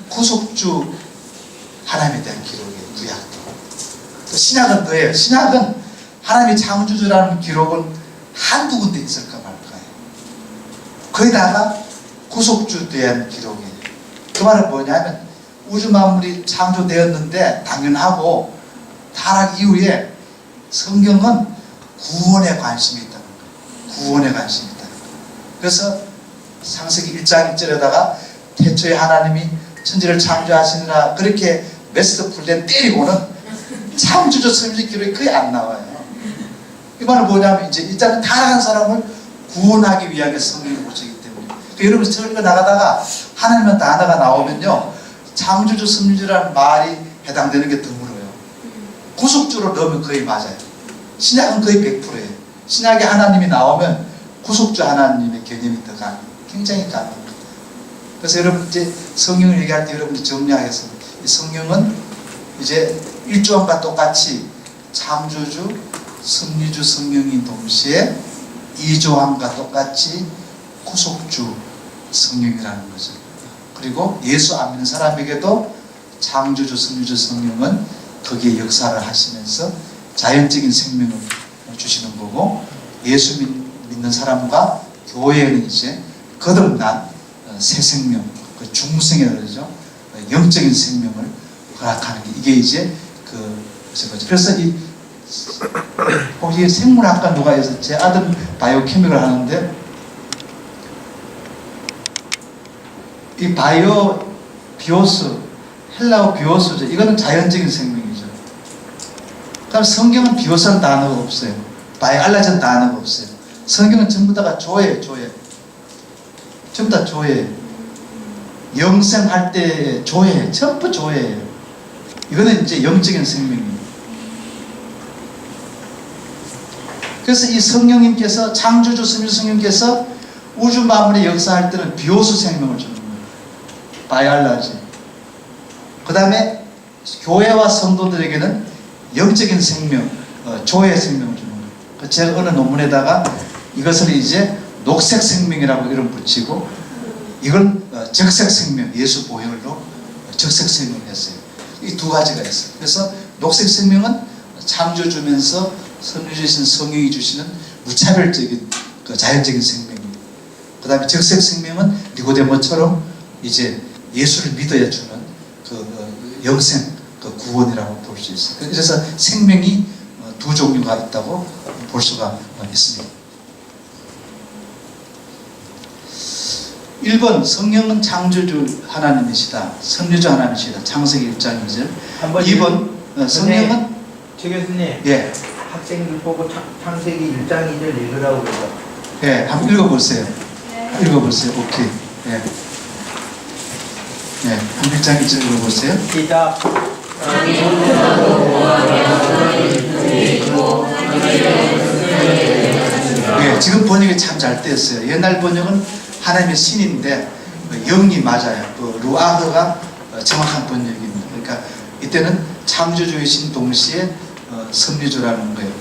Speaker 1: 구속주 하나님에 대한 기록이에요. 구약도. 또 신약은 뭐예요? 신약은 하나님이 창조주라는 기록은 한두 군데 있을까 말까요? 거기다가 구속주에 대한 기록이에요. 그 말은 뭐냐면 우주 만물이 창조되었는데 당연하고 타락 이후에 성경은 구원에 관심이 있다는 거예요. 구원에 관심이 있다는 거예요. 그래서 창세기 1장 1절에다가 태초에 하나님이 천지를 창조하시느라 그렇게 메스터 풀된 때리고는 창조주 섭리주 기록이 거의 안 나와요. 이 말은 뭐냐면 이제 일단은 타락한 사람을 구원하기 위하게 성령이 오시기 때문에. 그러니까 여러분 설교 나가다가 하나님의 단어가 나오면요, 창조주 섭리주라는 말이 해당되는 게 드물어요. 구속주로 넣으면 거의 맞아요. 신약은 거의 100%예요. 신약에 하나님이 나오면 구속주 하나님의 개념이 더 강해요. 굉장히 강합니다. 그래서 여러분 이제 성령을 얘기할 때 여러분들 정리하겠습니다. 이 성령은 이제 1조항과 똑같이 창조주, 섭리주, 성령이 동시에 2조항과 똑같이 구속주 성령이라는 거죠. 그리고 예수 안 믿는 사람에게도 창조주, 섭리주, 성령은 거기에 역사를 하시면서 자연적인 생명을 주시는 거고, 예수 믿는 사람과 교회는 이제 거듭난 새 생명, 그 중생이라고 그러죠. 영적인 생명을 허락하는 게 이게 이제 거죠. 그래서 혹시 생물학과 누가 있어서 제 아들 바이오케믹을 하는데 이 바이오 비오스, 헬라어 비오스죠. 이거는 자연적인 생명이죠. 그다음 성경은 비오스라는 단어가 없어요. 바이알라전 단어가 없어요. 성경은 전부 다가 조예요, 조예. 전부 다 조예요. 영생할 때 조예요. 전부 조예요. 이거는 이제 영적인 생명이에요. 그래서 이 성령님께서, 창조주 섭리주 성령님께서 우주 만물의 역사할 때는 비오스 생명을 주는 거예요. 바이알라지. 그 다음에 교회와 성도들에게는 영적인 생명, 조의 생명을 주는 거예요. 제가 어느 논문에다가 이것을 이제 녹색 생명이라고 이름 붙이고, 이건 적색 생명, 예수 보혈로 적색 생명을 했어요. 이 두 가지가 있어요. 그래서 녹색 생명은 창조주면서 섭리주신 성령이 주시는 무차별적인 그 자연적인 생명입니다. 그 다음에 적색 생명은 니고데모처럼 이제 예수를 믿어야 주는 그 영생, 그 구원이라고 볼 수 있어요. 그래서 생명이 두 종류가 있다고 볼 수가 있습니다. 1번 성령은 창조주 하나님이시다. 선유주 하나님이시다. 창세기 1장 2절. 2번 성령은
Speaker 2: 최 교수님,
Speaker 1: 예,
Speaker 2: 학생들 보고 창세기 1장 2절 읽으라고 그러죠.
Speaker 1: 예, 한번 읽어보세요. 읽어보세요. 오케이. 예, 예, 한 1장 2절 읽어보세요.
Speaker 2: 시작.
Speaker 1: 예, 지금 번역이 참 잘 됐어요. 옛날 번역은 하나님의 신인데 영이 맞아요. 그 루아흐가 정확한 번역입니다. 그러니까 이때는 창조주이신 동시에 섭리주라는 거예요.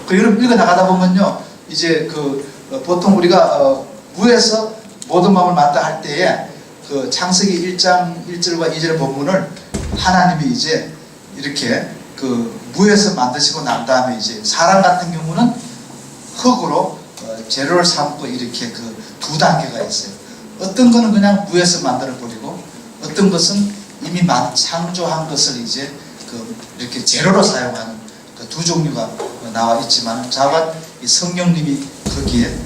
Speaker 1: 그 여러분 읽어 나가다 보면요, 이제 그 보통 우리가 무에서 모든 마음을 만다 할 때에 그 창세기 1장 1절과 2절 본문을 하나님이 이제 이렇게 그 무에서 만드시고 난 다음에 이제 사람 같은 경우는 흙으로 재료를 삼고 이렇게 그 두 단계가 있어요. 어떤 거는 그냥 무에서 만들어 버리고 어떤 것은 이미 창조한 것을 이제 그 이렇게 재료로 사용하는 그 두 종류가 나와 있지만 자관 이 성령님이 거기에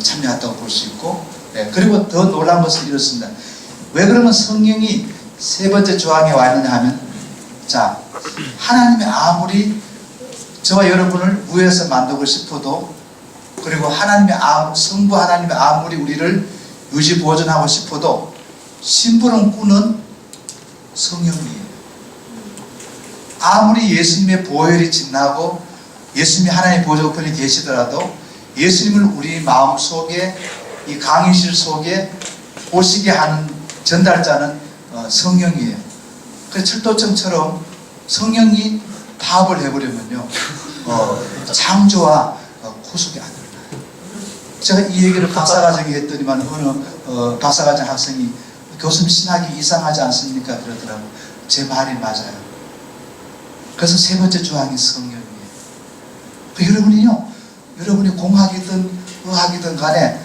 Speaker 1: 참여했다고 볼 수 있고, 네, 그리고 더 놀라운 것은 이렇습니다. 왜 그러면 성령이 세 번째 조항에 와 있느냐 하면, 자, 하나님이 아무리 저와 여러분을 무에서 만들고 싶어도, 그리고 성부 하나님이 아무리 우리를 유지 보존하고 싶어도 심부름 성령이에요. 아무리 예수님의 보혈이 진나고 예수님이 하나님의 보좌권이 계시더라도 예수님을 우리 마음 속에, 이 강의실 속에 오시게 하는 전달자는 성령이에요. 그래서 철도청처럼 성령이 파업을 해버리면요, 창조와 구속이 안 일어나요. 제가 이 얘기를 박사과정에 했더니만 어느 박사과정 학생이 교수님 신학이 이상하지 않습니까? 그러더라고요. 제 말이 맞아요. 그래서 세 번째 조항이 성령이에요. 그 여러분이 공학이든 의학이든 간에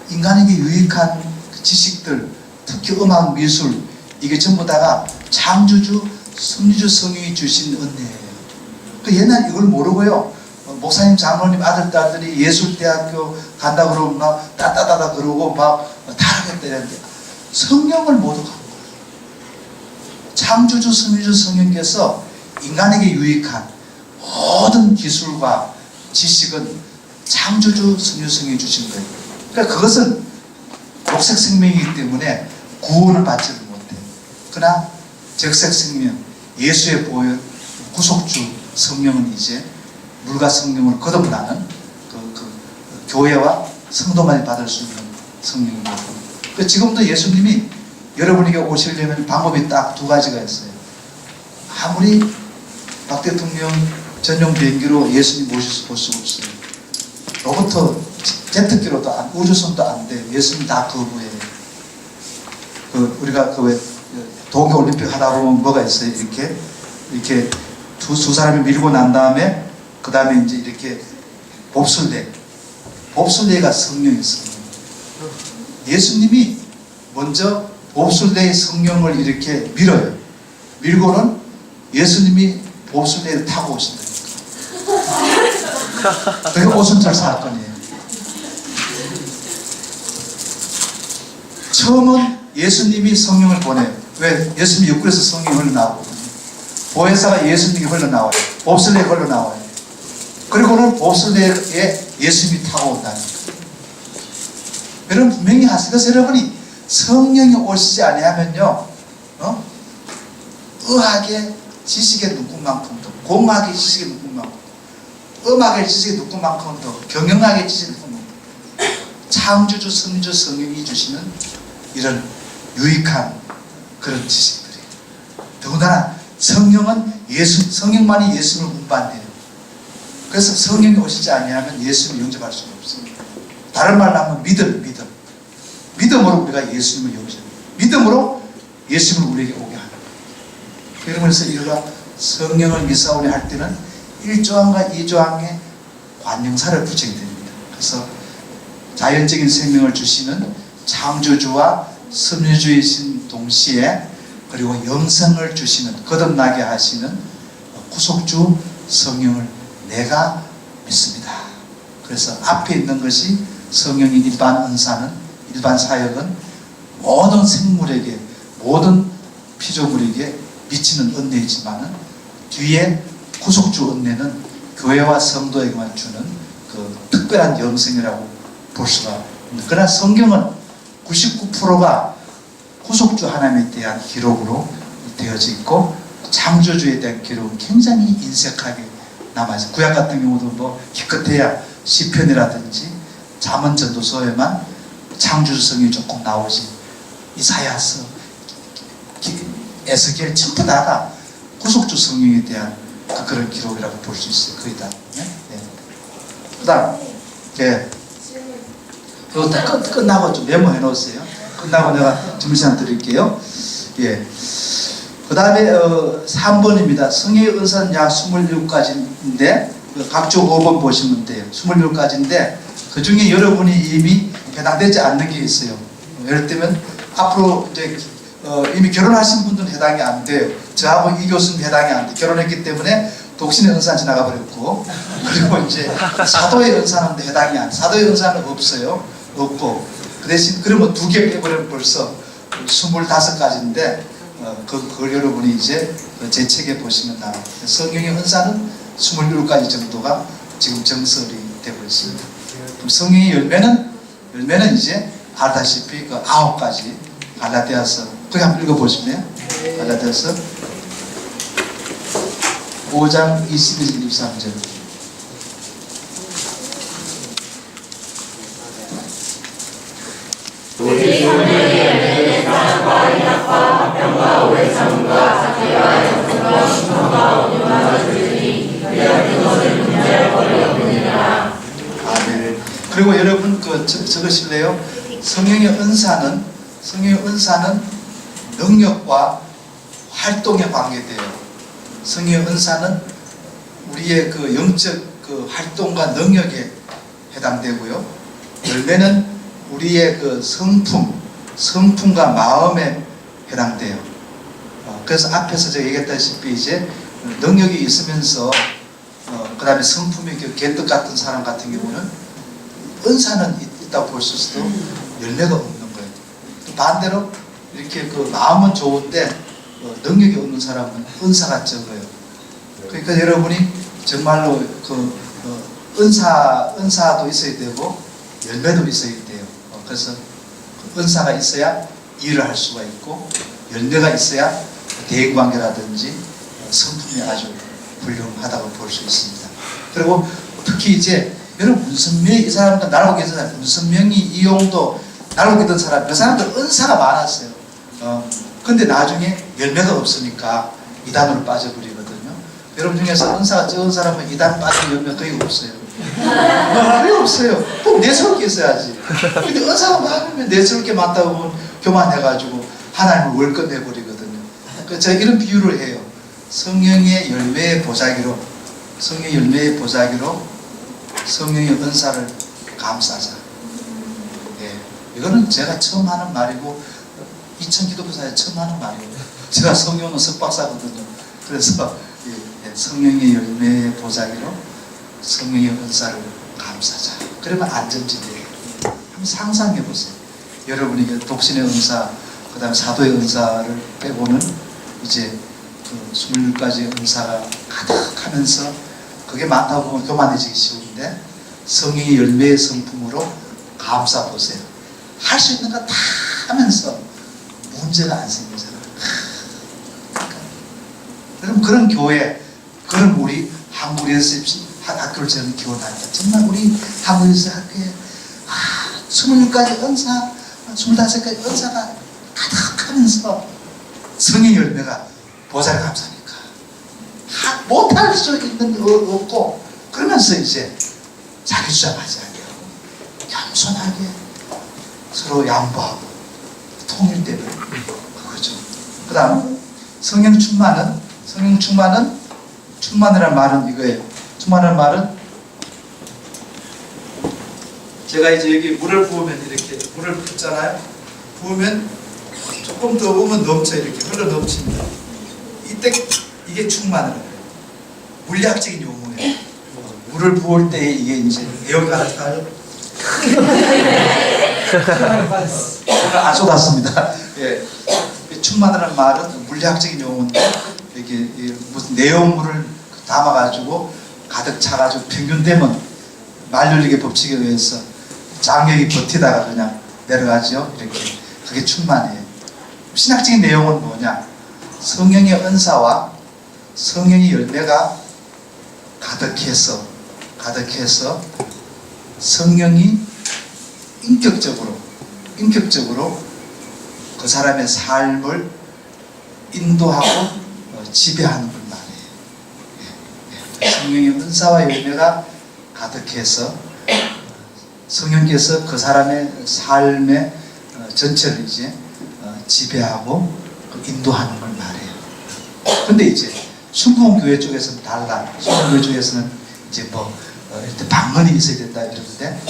Speaker 1: 인간에게 유익한 지식들, 특히 음악, 미술, 이게 전부 다가 창조주, 섭리주 성령이 주신 은혜예요. 그 옛날 이걸 모르고요, 목사님, 장로님 아들, 딸들이 예술대학교 간다 그러고 막 따따따다 그러고 막 타락했다 이랬는데 성령을 모두 갖고 거예요. 창조주, 섭리주 성령께서 인간에게 유익한 모든 기술과 지식은 창조주, 섭리주 성령이 주신 거예요. 그러니까 그것은 녹색 생명이기 때문에 구원을 받지를 못해요. 그러나 적색 생명, 예수의 보혈, 구속주 성령은 이제 물과 성령을 거듭나는 그 교회와 성도만이 받을 수 있는 성령입니다. 그러니까 지금도 예수님이 여러분에게 오시려면 방법이 딱 두 가지가 있어요. 아무리 박 대통령 전용 비행기로 예수님 모실 수 없어요. 로봇 제트기로도 우주선도 안 돼요. 예수님 다 거부해요. 우리가 왜 동계올림픽 하다 보면 뭐가 있어요? 이렇게 두 사람이 밀고 난 다음에 그 다음에 이제 이렇게 봅슬레이가 성령이 성령. 예수님이 먼저 봅슬레이 성령을 이렇게 밀어요. 밀고는 예수님이 봅슬레이를 타고 오신다니까. 그게 오순절 사건이에요. 처음은 예수님이 성령을 보내요. 왜? 예수님이 육군에서 성령이 흘러나오거든요. 보혜사가 예수님이 흘러나와요. 봅슬레이 흘러나와요. 그리고는 봅슬레이에 예수님이 타고 온다니까. 여러분 분명히 하세요. 그래서 여러분이 성령이 오시지 아니하면요, 의학의 지식의 누구만큼도, 공학의 지식의 누구만큼도, 음악의 지식의 누구만큼도, 경영학의 지식의 누구만큼도 창조주, 섭리주, 성령이 주시는 이런 유익한 그런 지식들이에요. 더군다나 성령만이 예수님을 운반해요. 그래서 성령이 오시지 아니하면 예수님을 영접할 수가 없습니다. 다른 말로 하면 믿음으로 우리가 예수님을 영접해요. 믿음으로 예수님을 우리에게 오게 합니다. 그러면서 우리가 성령을 미사오리 할 때는 1조항과 2조항에 관용사를 붙이게 됩니다. 그래서 자연적인 생명을 주시는 창조주와 섭리주이신 동시에 그리고 영생을 주시는 거듭나게 하시는 구속주 성령을 내가 믿습니다. 그래서 앞에 있는 것이 성령의 일반 은사는 일반 사역은 모든 생물에게 모든 피조물에게 미치는 은혜이지만은 뒤에 구속주 은혜는 교회와 성도에게만 주는 그 특별한 영생이라고 볼 수가 있습니다. 그러나 성경은 99%가 구속주 하나님에 대한 기록으로 되어져 있고 창조주에 대한 기록은 굉장히 인색하게 남아있어요. 구약 같은 경우도 뭐 기껏해야 시편이라든지 잠언 전도서에만 창조주 성이 조금 나오지 이사야서, 에스겔 전부 다가 구속주 성령에 대한 그런 기록이라고 볼 수 있어요. 거의 다. 네? 그 다음, 네. 이거 다 끝나고 좀 메모해 놓으세요. 끝나고 내가 점심 드릴게요. 예. 그 다음에 3번입니다. 성령의 은사는 약 27가지인데 각종 5번 보시면 돼요. 27가지인데 그 중에 여러분이 이미 해당되지 않는 게 있어요. 예를 들면 앞으로 이제 이미 결혼하신 분들은 해당이 안 돼요. 저하고 이 교수는 해당이 안 돼요. 결혼했기 때문에 독신의 은사는 지나가 버렸고, 그리고 이제 사도의 은사는 해당이 안 돼요. 사도의 은사는 없어요. 없고, 그 대신 그러면 2개 빼버리면 벌써 25가지인데 그걸 여러분이 이제 제 책에 보시면 나와요. 성령의 은사는 27가지 정도가 지금 정설이 되고 있습니다. 그럼 성령의 열매는 이제 알다시피 그 9가지 갈라디아서 거기 한번 읽어보실래요? 갈라디아서 5장 21, 23절.
Speaker 3: 우리 성령의 열매는 사랑과 희락과 화평과 오해sam과 자비와 영성과 신성과 온유와 주의니 이런 것을 문제할 것이 없느니라.
Speaker 1: 아멘. 그리고 여러분 적으실래요? 성령의 은사는 능력과 활동에 관계돼요. 성령의 은사는 우리의 그 영적 그 활동과 능력에 해당되고요. 열매는 우리의 그 성품과 마음에 해당돼요. 그래서 앞에서 제가 얘기했다시피 이제 능력이 있으면서 그 다음에 성품이 개떡 같은 사람 같은 경우는 은사는 있다고 볼 수 있어도 열매가 없는 거예요. 또 반대로 이렇게 그 마음은 좋은데 능력이 없는 사람은 은사가 적어요. 그러니까 여러분이 정말로 그 은사도 있어야 되고 열매도 있어야 돼요. 그래서 은사가 있어야 일을 할 수가 있고 열매가 있어야 대인관계라든지 성품이 아주 훌륭하다고 볼 수 있습니다. 그리고 특히 이제 여러분 문선명이 이 사람들 나라고 계신 사람 문선명이 이용도 나라고 계던 사람 그 사람들 은사가 많았어요. 근데 나중에 열매가 없으니까 이단으로 빠져버리거든요. 여러분 중에서 은사가 적은 사람은 이단 빠진 열매 거의 없어요. 거의 없어요. 꼭 내스럽게 있어야지. 근데 은사가 많으면 내스럽게 많다고 보면 교만해가지고 하나님을 월권내버리거든요. 그래서 제가 이런 비유를 해요. 성령의 열매의 보자기로 성령의 은사를 감싸자. 예, 이거는 제가 처음 하는 말이고 2000 기독교사에 처음 하는 말이에요. 제가 성령은 석박사거든요. 그래서 성령의 열매의 보자기로 성령의 은사를 감싸자. 그러면 안전지대예요. 한번 상상해 보세요. 여러분이 독신의 은사, 그 다음에 사도의 은사를 빼고는 이제 그 26가지 은사가 가득하면서 그게 많다고 보면 교만해지기 쉬운데 성령의 열매의 성품으로 감싸 보세요. 할 수 있는 거 다 하면서 문제가 안 생기잖아요. 그럼 그런 교회, 그런 우리 한국에서 학교를 저는 기원하니까 정말 우리 한국에서 학교에 26가지 은사, 25가지 은사가 가득하면서 성의 열매가 보좌를 감사하니까 못할 수 있는 게 없고 그러면서 이제 자기 주장하지 않게 겸손하게 서로 양보하고 통일되는 그거죠. 그 다음 성령 충만이라는 말은 이거예요. 충만이라는 말은 제가 이제 여기 물을 부으면 이렇게 물을 붓잖아요. 부으면 조금 더 부으면 넘쳐 이렇게 흘러 넘칩니다. 이때 이게 충만을 해요. 물리학적인 용어예요. 물을 부을 때 이게 이제 여기 갈까요? 안 쏟았습니다. 예. 충만이라는 말은 물리학적인 용어인데 이렇게 무슨 내용물을 담아가지고 가득 차가지고 평균되면 만열리기 법칙에 의해서 장력이 버티다가 그냥 내려가죠. 이렇게 그게 충만이에요. 신학적인 내용은 뭐냐? 성령의 은사와 성령의 열매가 가득해서 성령이 인격적으로 그 사람의 삶을 인도하고 지배하는 걸 말해요. 성령의 은사와 열매가 가득해서 성령께서 그 사람의 삶의 전체를 이제 지배하고 인도하는 걸 말해요. 그런데 이제 순복음교회 쪽에서는 달라. 순복음교회 쪽에서는 이제 이렇게 방언이 있어야 된다 이러는데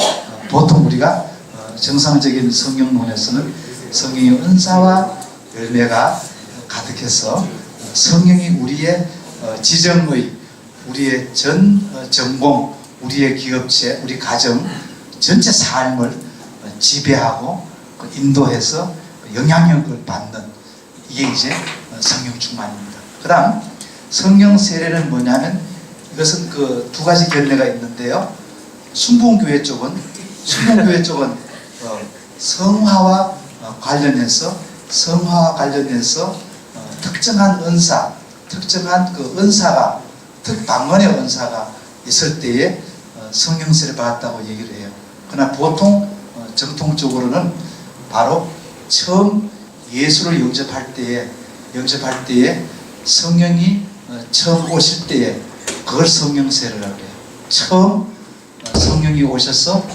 Speaker 1: 보통 우리가 정상적인 성경론에서는 성령의 은사와 열매가 가득해서 성령이 우리의 지정의, 우리의 전공, 우리의 기업체, 우리 가정 전체 삶을 지배하고 인도해서 영향력을 받는 이게 이제 성령 충만입니다. 그 다음 성령 세례는 뭐냐면 이것은 그 두 가지 견해가 있는데요. 순복음교회 쪽은 성화와 관련해서 특정한 은사, 특정한 그 은사가 방언의 은사가 있을 때에 성령 세례 받았다고 얘기를 해요. 그러나 보통 정통적으로는 바로 처음 예수를 영접할 때에 성령이 처음 오실 때에 그걸 성령 세례라고 해요. 처음 성령이 오셔서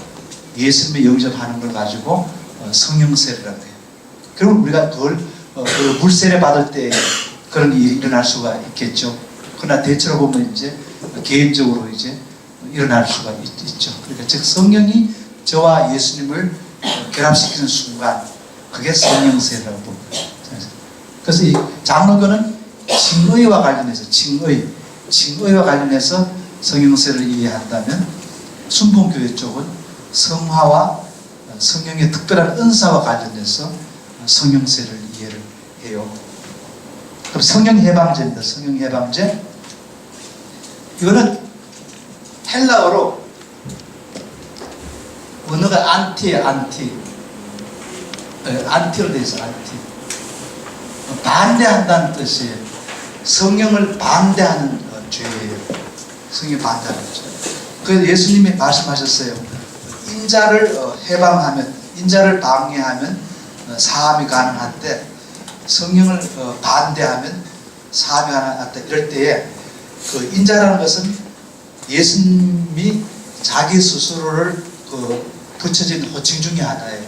Speaker 1: 예수님을 영접하는 걸 가지고 성령 세례라고 해요. 그럼 우리가 그걸 그 물세례 받을 때 그런 일이 일어날 수가 있겠죠. 그러나 대체로 보면 이제 개인적으로 이제 일어날 수가 있죠. 그러니까 즉 성령이 저와 예수님을 결합시키는 순간 그게 성령 세례라고 봅니다. 그래서 이 장로교는 칭의와 관련해서 칭의와 관련해서 성령 세례를 이해한다면 순복음교회 쪽은 성화와 성령의 특별한 은사와 관련해서 성령 세례를 이해를 해요. 그럼 성령 해방제입니다. 성령 해방제. 이거는 헬라어로 언어가 안티예요. 안티로 되어 있어요. 안티. 반대한다는 뜻이에요. 성령을 반대하는 죄예요. 성령 반대하는 죄. 그래서 예수님이 말씀하셨어요. 인자를 해방하면, 인자를 방해하면 사함이 가능한데 성령을 반대하면 사함이 가능하다. 이럴 때에 그 인자라는 것은 예수님이 자기 스스로를 붙여진 호칭 중에 하나예요.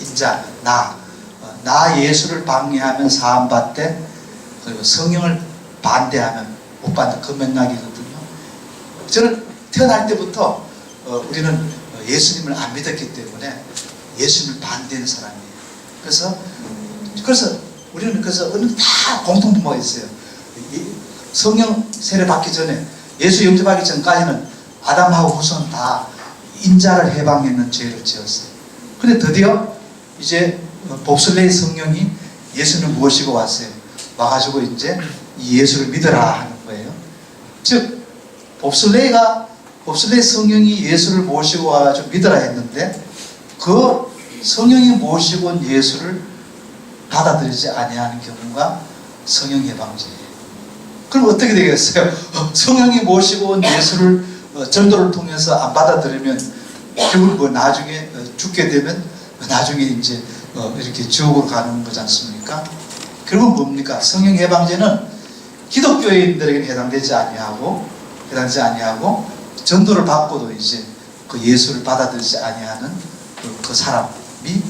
Speaker 1: 인자, 나 예수를 방해하면 사함 받되 그리고 성령을 반대하면 못 받는 그 맥락이거든요. 저는 태어날 때부터 우리는 예수님을 안 믿었기 때문에 예수님을 반대하는 사람이에요. 그래서 우리는 다 공통분모가 있어요. 성령 세례 받기 전에 예수 영접하기 전까지는 아담하고 후손 다 인자를 해방했는 죄를 지었어요. 근데 드디어 이제 봅슬레이 성령이 예수를 모시고 왔어요. 와가지고 이제 이 예수를 믿어라 하는 거예요. 즉 봅슬레이 성령이 예수를 모시고 와가지고 믿어라 했는데 그 성령이 모시고 온 예수를 받아들이지 아니하는 경우가 성령 해방제예요. 그럼 어떻게 되겠어요? 성령이 모시고 온 예수를 전도를 통해서 안 받아들이면 결국 나중에 죽게 되면 나중에 이제 이렇게 지옥으로 가는 거지 않습니까? 결국 뭡니까? 성령 해방제는 기독교인들에게는 해당되지 아니하고 전도를 받고도 이제 그 예수를 받아들이지 아니하는 그 사람이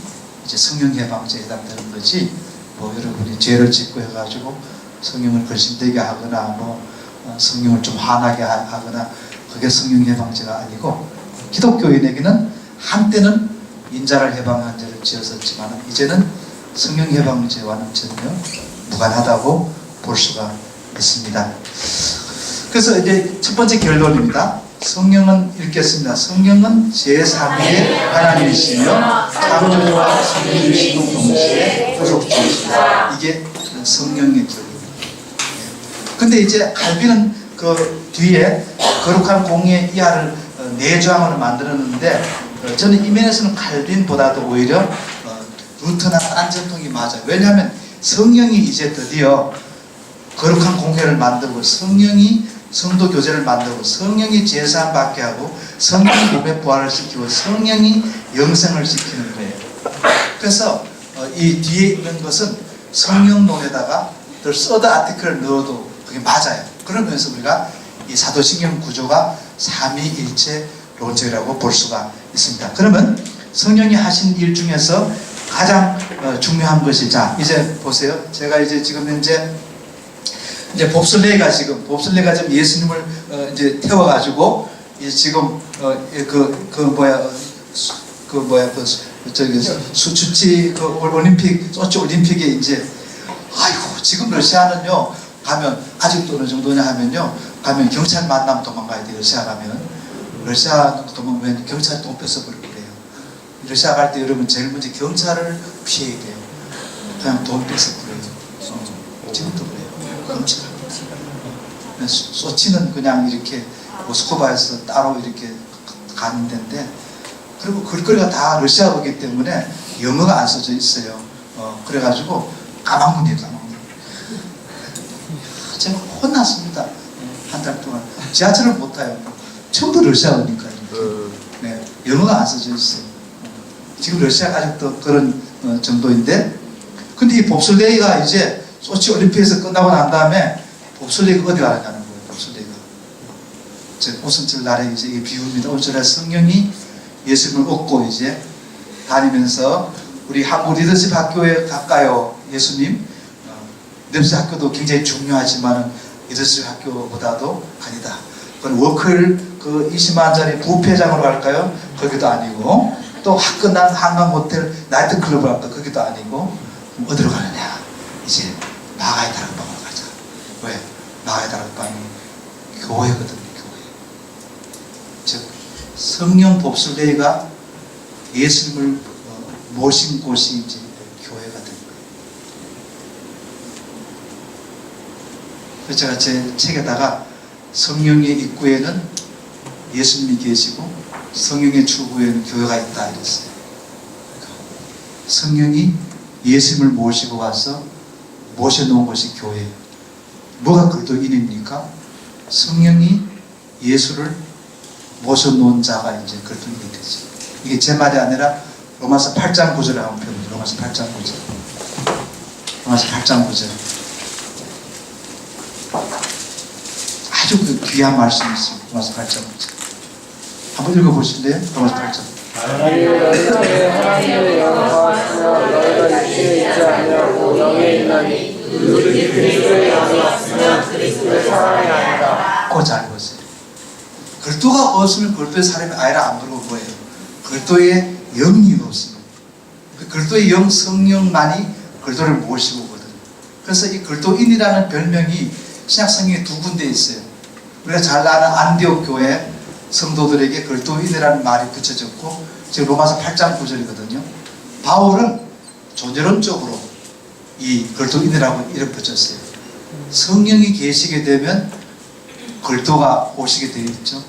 Speaker 1: 이제 성령 해방제에 해당되는 거지. 여러분이 죄를 짓고 해가지고 성령을 걸신되게 하거나 성령을 좀 화나게 하거나 그게 성령 해방제가 아니고 기독교인에게는 한때는 인자를 해방한 죄를 지었었지만 이제는 성령 해방 죄와는 전혀 무관하다고 볼 수가 있습니다. 그래서 이제 첫 번째 결론입니다. 성령은 읽겠습니다. 성령은 제3위의 하나님이시며 창조주와 창조주이시고 동시에 구속주이시다. 이게 성령의 결론입니다. 근데 이제 칼빈은 그 뒤에 거룩한 공의의 이하를 네 조항으로 만들었는데 저는 이 면에서는 칼빈보다도 오히려 루터나 다른 전통이 맞아요. 왜냐하면 성령이 이제 드디어 거룩한 공회를 만들고 성령이 성도 교제를 만들고 성령이 제사함 받게 하고 성령이 몸의 부활을 시키고 성령이 영생을 시키는 거예요. 그래서 이 뒤에 있는 것은 성령론에다가 더 서드 아티클을 넣어도 그게 맞아요. 그러면서 우리가 이 사도신경 구조가 삼위일체 논제라고 볼 수가 있습니다. 그러면 성령이 하신 일 중에서 가장 중요한 것이, 자 이제 보세요. 제가 이제 지금 현재 이제 봅슬레이가 지금 예수님을 이제 태워가지고 지금 수추치 올림픽 소치 올림픽에 이제 아이고 지금 러시아는요 가면 아직도 어느 정도냐 하면요 가면 경찰 만나면 도망가야 돼요. 러시아 가면 러시아 도망가면 경찰 돈 뺏어버리고 그래요. 러시아 갈 때 여러분 제일 먼저 경찰을 피해야 돼요. 그냥 돈 뺏어버려요. 지금도 그래요. 소치는 그냥 이렇게 모스크바에서 따로 이렇게 가는 데인데 그리고 길거리가 다 러시아어이기 때문에 영어가 안 써져 있어요. 그래가지고 까막문이에요. 까막문. 제가 혼났습니다. 한 달 동안 지하철을 못 타요. 전부 러시아어니까 네, 영어가 안 써져 있어요. 지금 러시아가 아직도 그런 정도인데 근데 이 봅슬레이가 이제 소치 올림픽에서 끝나고 난 다음에 봅슬레이가 어디 가느냐는 거예요. 봅슬레이가 오순절 날에 이제 이 비유입니다. 오순절에 성령이 예수님을 얻고 이제 다니면서 우리 한국 리더십 학교에 갈까요? 예수님 리더십 학교도 굉장히 중요하지만 리더십 학교보다도 아니다. 그건 워클 그 20만짜리 부회장으로 갈까요? 거기도 아니고 또 화끈한 한강 호텔 나이트클럽을 갈까? 거기도 아니고 어디로 가느냐? 이제 마가의 다락방으로 가자. 왜? 마가의 다락방이 교회거든요. 교회. 즉 성령 봅슬레이가 예수님을 모신 곳이 이제 교회가 된 거예요. 그래서 제가 제 책에다가 성령의 입구에는 예수님이 계시고 성령의 출구에는 교회가 있다 이랬어요. 그러니까 성령이 예수님을 모시고 와서 모셔놓은 것이 교회예요. 뭐가 그리스도인입니까? 성령이 예수를 모셔놓은 자가 이제 그리스도인이 되죠. 이게 제 말이 아니라 로마서 8장 9절에 한번 펴보죠. 로마서 8장 9절. 로마서 8장 9절. 아주 그 귀한 말씀이 있습니다. 로마서 8장 9절. 한번 읽어보실래요? 로마서 8장.
Speaker 4: 하나님의 영광하시며 너희가 이에 있지 아니하고 영에 있나니 그리스도의 영이 없으면 그리스도의 사랑이 아니다.
Speaker 1: 그거 잘 보세요. 그리스도가 없으면 그리스도의 사람이 아니라 안 부르고 뭐예요? 그리스도의 영이 없으면 그리스도의 영 성령만이 그리스도를 모시고 오거든요. 그래서 이 그리스도인이라는 별명이 신약성경에 두 군데 있어요. 우리가 잘 아는 안디옥 교회 성도들에게 그리스도인이라는 말이 붙여졌고 지금 로마서 8장 9절이거든요. 바울은 존재론적으로 이 그리스도인이라고 이름 붙였어요. 성령이 계시게 되면 그리스도가 오시게 되어 있죠.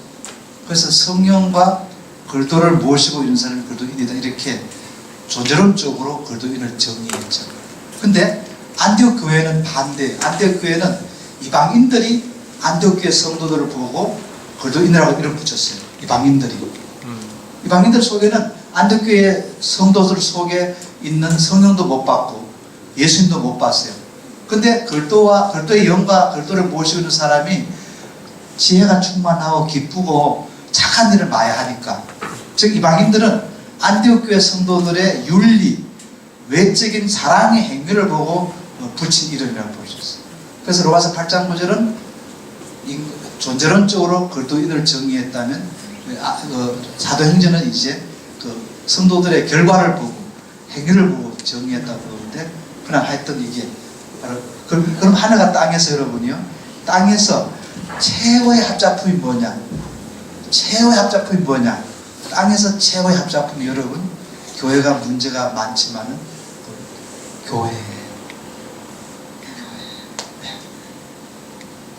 Speaker 1: 그래서 성령과 그리스도를 모시고 있는 사람이 그리스도인이다 이렇게 존재론적으로 그리스도인을 정의했죠. 근데 안디옥 교회는 반대. 안디옥 교회는 이방인들이 안디옥 교회 성도들을 보고 그리스도인이라고 이름 붙였어요. 이방인들 속에는 안디옥 교회 성도들 속에 있는 성령도 못 받고 예수님도 못 봤어요. 근데 그리스도의 영과 그리스도를 모시고 있는 사람이 지혜가 충만하고 기쁘고 착한 일을 많이 하니까 즉 이방인들은 안디옥 교회 성도들의 윤리, 외적인 사랑의 행위를 보고 붙인 이름이라고 볼 수 있어요. 그래서 로마서 8장 9절은 존재론적으로 그리스도인을 정의했다면 사도행전은 이제 그 성도들의 결과를 보고 행위를 보고 정의했다고 그러는데, 그러나 하여튼 이게 바로 그럼 하늘과 땅에서 여러분이요, 땅에서 최고의 합작품이 뭐냐? 최고의 합작품이 뭐냐? 땅에서 최고의 합작품이 여러분, 교회가 문제가 많지만은 교회. 네.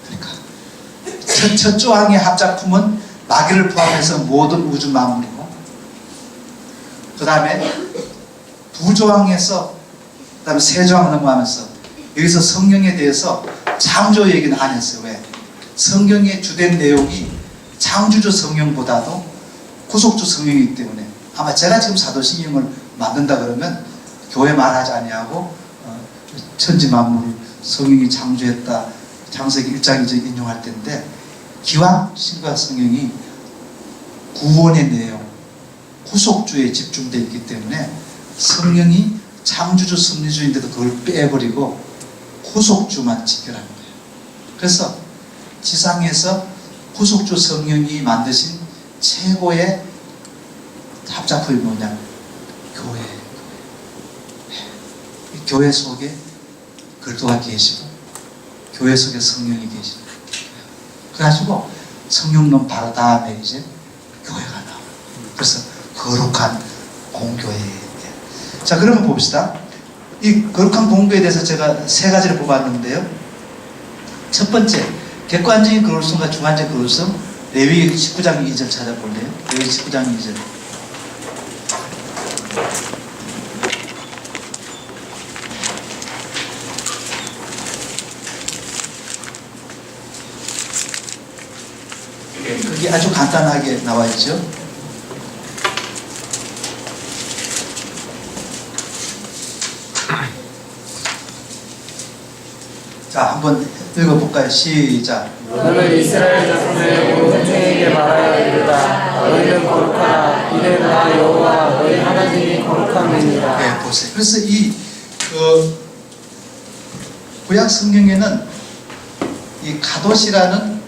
Speaker 1: 그러니까 첫 조항의 합작품은 마귀를 포함해서 모든 우주 만물이고, 그 다음에 두 조항에서, 그 다음에 세 조항 넘어가면서 여기서 성령에 대해서 창조 얘기는 안 했어요. 왜? 성경의 주된 내용이 창조주 성령보다도 구속주 성령이기 때문에, 아마 제가 지금 사도신경을 만든다 그러면 교회 말하지 아니하고 천지 만물을 성령이 창조했다, 창세기 1장 2절 인용할 텐데, 기왕 신과 성령이 구원의 내용, 구속주에 집중되어 있기 때문에 성령이 창조주 섭리주인데도 그걸 빼버리고 구속주만 직결하는 거예요. 그래서 지상에서 구속주 성령이 만드신 최고의 합작품이 뭐냐? 교회. 교회 속에 그리스도가 계시고 교회 속에 성령이 계시고, 그래가지고 성령론 바로 다음에 이제 교회가 나와요. 그래서 거룩한 공교회. 자, 그러면 봅시다. 이 거룩한 공교에 대해서 제가 세 가지를 뽑았는데요. 첫 번째, 객관적인 거룩성과 주관적인 거룩성. 레위기 19장 2절 찾아볼래요? 레위기 19장 2절. 그게 아주 간단하게 나와 있죠. 자, 한번 읽어볼까요? 시작.
Speaker 4: 너는 이스라엘 자손의 모든 총에게 말하여 이르라. 너희는 거룩하라. 이는 나 여호와 너희 하나님이 거룩함이니라.
Speaker 1: 네, 보세요. 그래서 이 구약 성경에는 이 가도시라는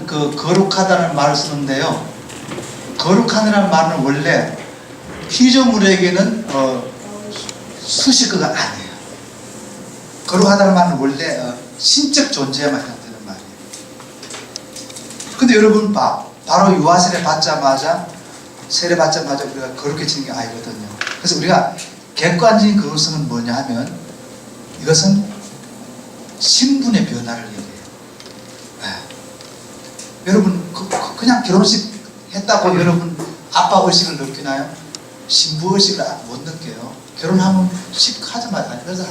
Speaker 1: 그 거룩하다는 말을 쓰는데요. 거룩하다는 말은 원래 피조물에게는 수식어가 아니에요. 거룩하다는 말은 원래 신적 존재에만 해당되는 말이에요. 근데 여러분 바로 유아 세례 받자마자 우리가 거룩해지는 게 아니거든요. 그래서 우리가 객관적인 거룩성은 뭐냐 하면, 이것은 신분의 변화를 얘기해요. 네. 여러분 그냥 결혼식 했다고 여러분 아빠 의식을 느끼나요? 신부 의식을 못 느껴요. 결혼하면 하자마자. 그래서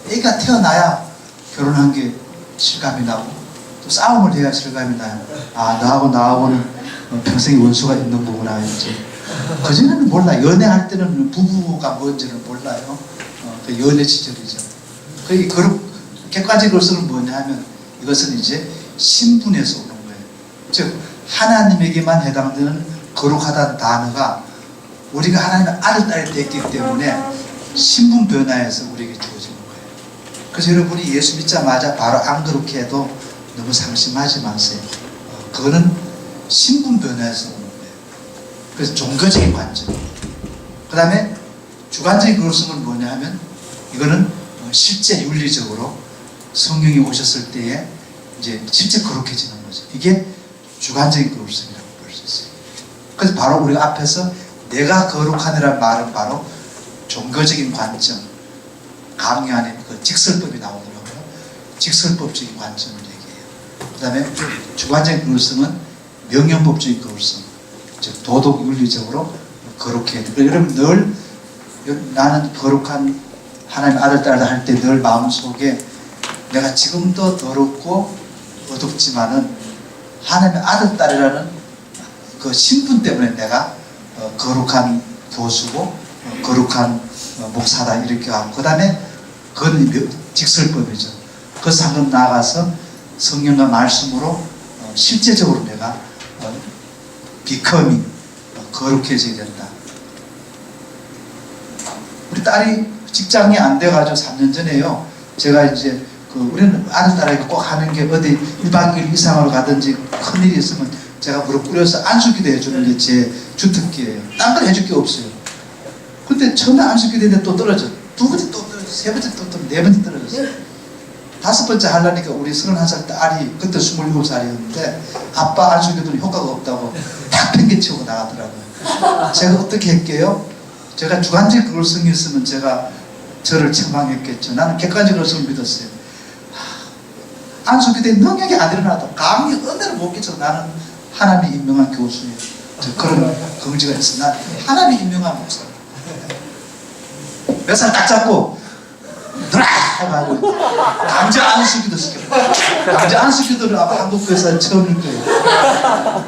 Speaker 1: 애가 태어나야 결혼한 게 실감이 나고, 또 싸움을 해야 실감이 나요. 아, 나하고는 평생의 원수가 있는 거구나. 이제 그전에는 몰라. 연애할 때는 부부가 뭔지는 몰라요. 그 연애 시절이죠. 그 객관적인 것은 뭐냐 하면, 이것은 이제 신분에서 오는 거예요. 즉 하나님에게만 해당되는 거룩하다는 단어가 우리가 하나님의 아들, 딸이 됐기 때문에 신분 변화에서 우리에게 주어지는 거예요. 그래서 여러분이 예수 믿자마자 바로 안 그렇게 해도 너무 상심하지 마세요. 그거는 신분 변화에서 오는 거예요. 그래서 종교적인 관점. 그 다음에 주관적인 거룩성은 뭐냐 하면, 이거는 실제 윤리적으로 성령이 오셨을 때에 이제 실제 거룩해지는 거죠. 이게 주관적인 거룩성이라고 볼 수 있어요. 그래서 바로 우리가 앞에서 내가 거룩하니라는 말은 바로 종교적인 관점, 강의 안에 그 직설법이 나오더라고요. 직설법적인 관점을 얘기해요. 그 다음에 주관적인 거룩성은 명령법적인 거룩성, 즉 도덕 윤리적으로 거룩해야 돼요. 여러분 늘 나는 거룩한 하나님 아들 딸을 할 때 늘 마음속에 내가 지금도 더럽고 어둡지만은 하나님의 아들 딸이라는 그 신분 때문에 내가 거룩한 교수고 거룩한 목사다 이렇게 하고, 그 다음에 그건 직설법이죠. 그 상금 나아가서 성령과 말씀으로 실제적으로 내가 becoming 거룩해져야 된다. 우리 딸이 직장이 안 돼가지고 3년 전에요. 제가 이제 우리는 아들 딸에게 꼭 하는 게, 어디 1박 2일 이상으로 가든지 큰일이 있으면 제가 무릎 꿇여서 안수기도 해주는 게 제 주특기예요. 딴 건 해줄 게 없어요. 근데 처음에 안수기도 했는데 또 떨어져. 두 번째 또 떨어져. 세 번째 또 떨어져. 네 번째 떨어졌어요. 다섯 번째 하려니까 우리 31살 딸이 그때 27살이었는데 아빠 안수기도는 효과가 없다고 탁 팽개치고 나가더라고요. 제가 어떻게 할게요? 제가 주관적 그걸성이 있으면 제가 저를 책망했겠죠. 나는 객관적 그걸성을 믿었어요. 안수기도에 능력이 안 일어나도 감히 은혜를 못 끼쳐. 나는 하나님이 임명한 교수예요. 저 그런 긍지가 있어. 난 하나님이 임명한 목사. 몇 살 딱 잡고 누라 해가지고 강제 안수기도 시켜. 강제 안수기도를 아마 한국 교회에서 처음일 거예요.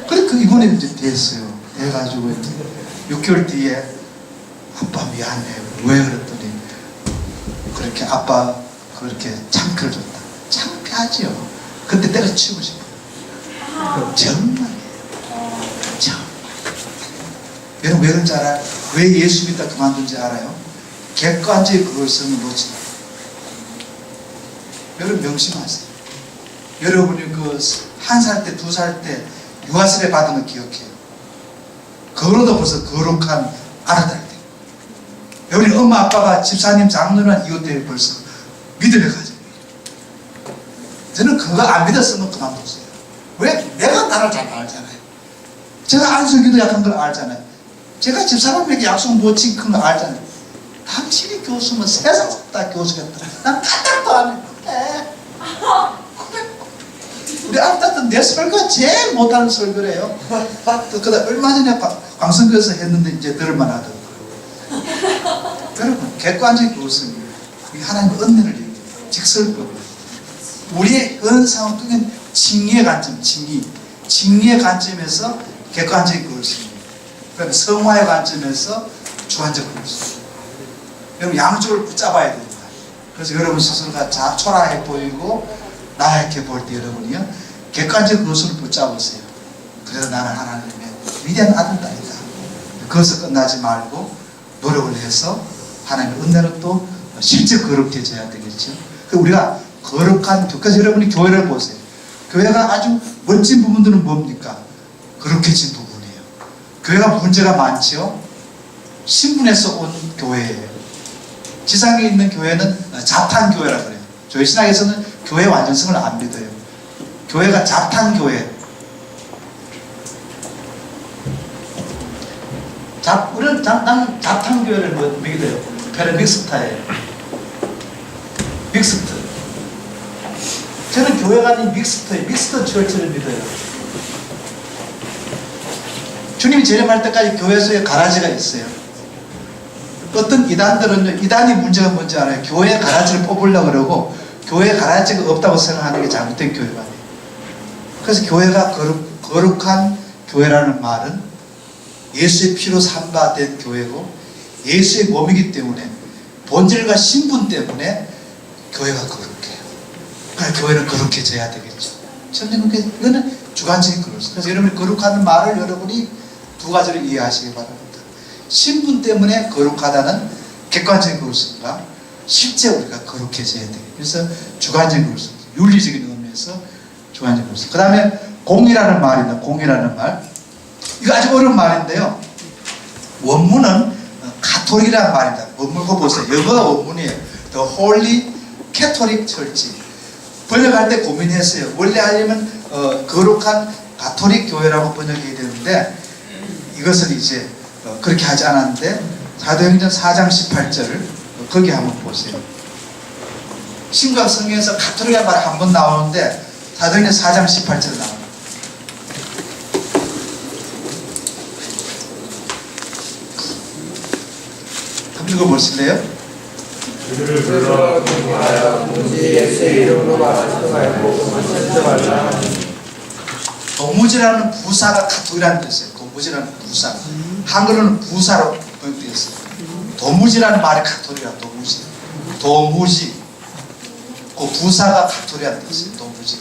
Speaker 1: 그래 그 이번에 이제 됐어요. 돼가지고 이제 6개월 뒤에 아빠 미안해. 왜 그랬더니 그렇게 아빠 그렇게 창피를 줬다. 창피하지요. 그때 때려치우고 싶어요. 정말이에요. 정말. 여러분 왜 그런지 알아요? 왜 예수 믿다 그만둔지 알아요? 객관적인 그것을 놓치다. 여러분 명심하세요. 여러분이 그 1살 때, 2살 때 유아세례 받은 거 기억해요. 그거로도 벌써 거룩한 아르달 때. 여러분이 엄마 아빠가 집사님 장로나 이웃들이 벌써 믿음의 가정이에요. 저는 그거 안 믿었으면 그만뒀어요. 왜? 내가 나를 잘 알잖아요. 제가 안수기도 약한 걸 알잖아요. 제가 집사람에게 약속 못 지킨 걸 알잖아요. 당신이 교수면 세상 다 교수겠다. 난 까딱도 안 해. 그래. 우리 아빠도 내 설교 제일 못하는 설교래요. 그다 얼마 전에 광성교에서 했는데 이제 들을만 하더라고요. 여러분 객관적 교수입니다. 하나님의 은혜를 얘기해요. 직설법이에요. 우리의 현 상황은 칭의의 관점, 칭의의 관점에서 객관적인 그것입니다. 그다음에 성화의 관점에서 주관적 그것입니다. 여러분 양쪽을 붙잡아야 됩니다. 그래서 여러분 스스로가 초라해 보이고 나약해 보일 때 여러분이요 객관적 그것을 붙잡으세요. 그래서 나는 하나님의 위대한 아들 딸이다. 그것을 끝나지 말고 노력을 해서 하나님의 은혜로 또 실제 거룩해져야 되겠죠. 우리가 거룩한 그래서 여러분이 교회를 보세요. 교회가 아주 멋진 부분들은 뭡니까? 거룩해진 부분이에요. 교회가 문제가 많죠. 신분에서 온 교회예요. 지상에 있는 교회는 자탄교회라 그래요. 저희 신학에서는 교회 완전성을 안 믿어요. 교회가 자탄교회. 우리는 나는 자탄교회를 믿어요. 페르믹스타예요. 믹스트. 저는 교회가 아닌 믹스트 철치를 믿어요. 주님이 재림할 때까지 교회 속에 가라지가 있어요. 어떤 이단들은요, 이단이 문제가 뭔지 알아요? 교회 가라지를 뽑으려고 그러고 교회 가라지가 없다고 생각하는 게 잘못된 교회가 돼요. 그래서 교회가 거룩한 교회라는 말은 예수의 피로 삼가된 교회고 예수의 몸이기 때문에 본질과 신분 때문에 교회가 거룩해요. 그러니까 교회는 거룩해져야 되겠죠. 이거는 주관적인 거룩. 그래서 여러분이 거룩하는 말을 여러분이 두 가지를 이해하시기 바랍니다. 신분 때문에 거룩하다는 객관적인 거룩과 실제 우리가 거룩해져야 돼요. 그래서 주관적인 거룩, 윤리적인 의미에서 주관적인 거룩. 그 다음에 공이라는 말입니다. 공이라는 말. 이거 아주 어려운 말인데요. 원문은 가톨릭이라는 말입니다. 원문 거 보세요. 영어가 원문이에요. The Holy Catholic Church. 번역할 때 고민했어요. 원래 하려면 거룩한 가톨릭 교회라고 번역해야 되는데 이것을 이제 그렇게 하지 않았는데 사도행전 4장 18절을 거기 한번 보세요. 신구약 성경에서 가톨릭이라는 말이 한 번 나오는데 사도행전 4장 18절에 나옵니다. 한번 읽어보실래요?
Speaker 4: 그를 불러 공하여 문지 예수의 이름으로 말하지 말고 만지지 말라.
Speaker 1: 도무지라는 부사가 가톨이라는 뜻이에요. 도무지라는 부사. 한글로는 부사로 번역되어 있어요. 도무지라는 말이 가톨이라. 도무지. 그 부사가 가톨이라는 뜻이에요. 도무지.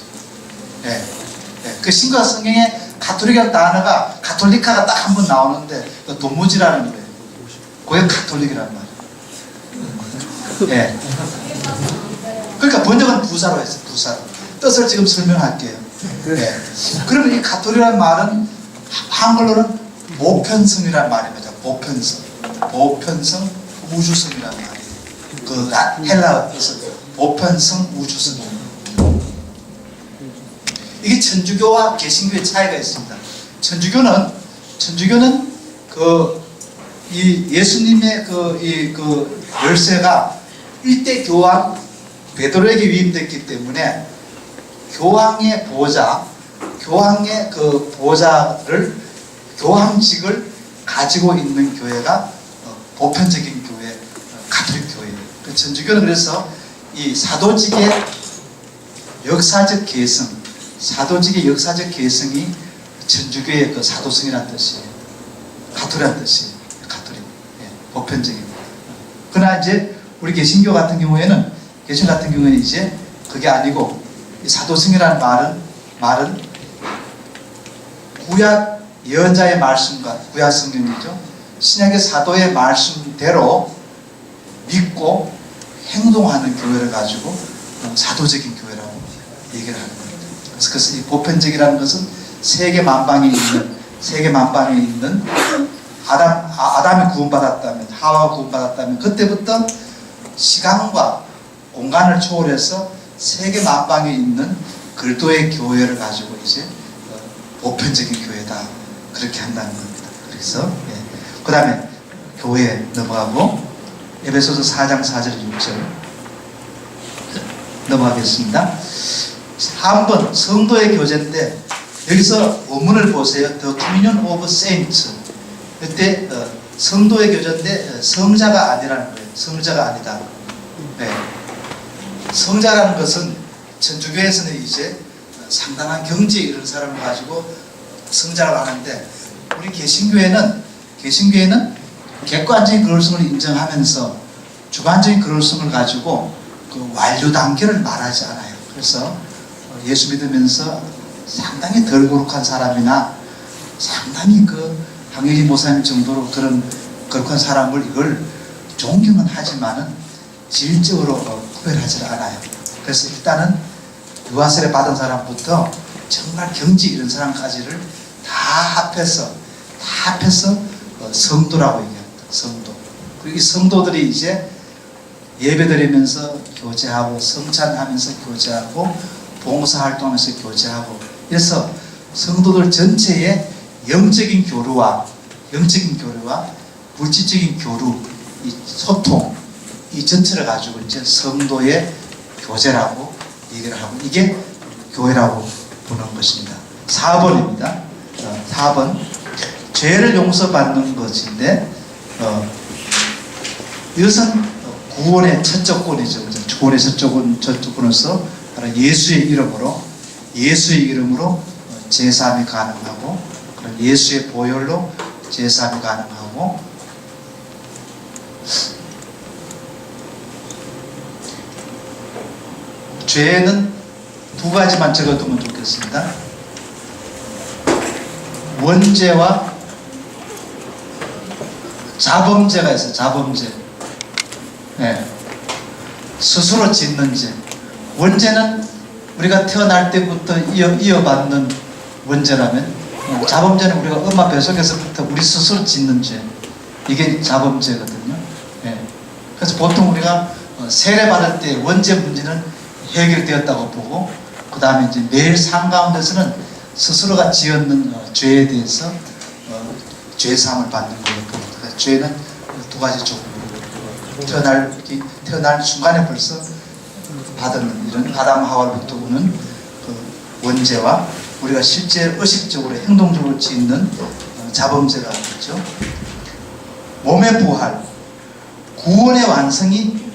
Speaker 1: 네. 네. 그 신구약 성경에 가톨릭이라는 단어가 가톨리카가 딱 한 번 나오는데 그 도무지라는 거예요. 그게 가톨릭이라는 말이에요. 네. 그러니까 번역은 부사로 했어요. 부사로. 뜻을 지금 설명할게요. 네. 그러면 이 가톨이라는 말은 한글로는 보편성이라는 말입니다. 보편성, 우주성이라는 말이에요. 그 헬라어에서 보편성, 우주성. 이게 천주교와 개신교의 차이가 있습니다. 천주교는 이 예수님의 그 열쇠가 일대 교황 베드로에게 위임됐기 때문에 교황의 보좌를 교황직을 가지고 있는 교회가 보편적인 교회, 가톨릭 교회예요. 천주교는 그래서 이 사도직의 역사적 계승, 이 천주교의 그 사도성이라는 뜻이에요. 가톨이라는 뜻이에요. 가톨릭, 예, 보편적인. 그러나 이제 우리 개신교 같은 경우에는 이제 그게 아니고 이 사도성이라는 말은 구약 예언자의 말씀과 구약 성경이죠. 신약의 사도의 말씀대로 믿고 행동하는 교회를 가지고 사도적인 교회라고 얘기를 하는 겁니다. 그래서 이 보편적이라는 것은 세계 만방에 있는 아담이 구원받았다면, 하와가 구원받았다면 그때부터 시간과 공간을 초월해서 세계 만방에 있는 그리스도의 교회를 가지고 이제 보편적인 교회다, 그렇게 한다는 겁니다. 그래서 그 다음에 교회에 넘어가고 에베소서 4장 4절 6절 넘어가겠습니다. 한번 성도의 교제인데 여기서 원문을 보세요. The Communion of Saints. 그때 성도의 교제인데 성자가 아니라는 거예요. 성자가 아니다. 네. 성자라는 것은 천주교에서는 이제 상당한 경지에 이른 사람을 가지고 성자라고 하는데, 우리 개신교회는 객관적인 그럴성을 인정하면서 주관적인 그럴성을 가지고 그 완료 단계를 말하지 않아요. 그래서 예수 믿으면서 상당히 덜 거룩한 사람이나 상당히 그 황혜기 목사님 정도로 그런 거룩한 사람을 이걸 존경은 하지만은 질적으로 구별하지 않아요. 그래서 일단은 유아세례 받은 사람부터 정말 경지 이런 사람까지를 다 합해서 성도라고 얘기합니다. 성도. 그리고 이 성도들이 이제 예배드리면서 교제하고, 성찬하면서 교제하고, 봉사활동하면서 교제하고, 그래서 성도들 전체의 영적인 교류와 물질적인 교류, 이 소통, 이 전체를 가지고 이제 성도의 교제라고 얘기를 하고, 이게 교회라고 보는 것입니다. 4번입니다. 4번. 죄를 용서받는 것인데, 이것은 구원의 첫 조건이죠. 구원의 첫 조건으로서 바로 예수의 이름으로 제사함이 가능하고, 그런 예수의 보혈로 제사함이 가능하고, 죄는 두 가지만 적어두면 좋겠습니다. 원죄와 자범죄가 있어요. 자범죄. 네. 스스로 짓는 죄. 원죄는 우리가 태어날 때부터 이어받는 원죄라면, 자범죄는 우리가 엄마 뱃속에서부터 우리 스스로 짓는 죄. 이게 자범죄거든요. 네. 그래서 보통 우리가 세례 받을 때 원죄 문제는 해결되었다고 보고, 그 다음에 이제 매일 삶 가운데서는 스스로가 지었는 죄에 대해서 죄사함을 받는 거예요. 그러니까 죄는 두 가지 조건으로 태어날 순간에 벌써 받은 이런 아담 하와로부터 오는 그 원죄와 우리가 실제 의식적으로 행동적으로 짓는 자범죄가 있죠. 몸의 부활, 구원의 완성이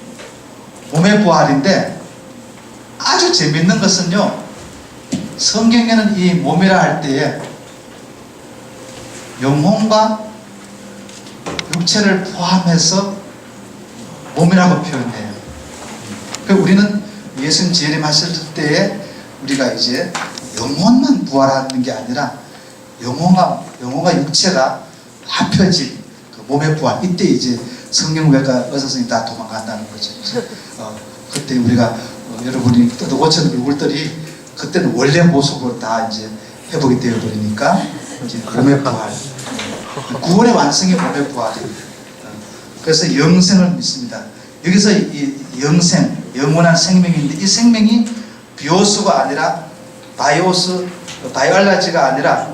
Speaker 1: 몸의 부활인데, 아주 재밌는 것은요, 성경에는 이 몸이라 할 때에 영혼과 육체를 포함해서 몸이라고 표현해요. 그러니까 우리는 예수님 재림하실 때에 우리가 이제 영혼만 부활하는 게 아니라 영혼과 육체가 합혀진 그 몸의 부활, 이때 이제 성경외과 의사 선생님 다 도망간다는 거죠. 그때 우리가 여러분이 고친 얼굴들이 그때는 원래 모습으로 다 이제 회복이 되어 버리니까 이제 몸의 부활, 구원의 완성이 몸의 부활입니다. 그래서 영생을 믿습니다. 여기서 이 영생, 영원한 생명인데 이 생명이 비오스가 아니라 바이올라지가 아니라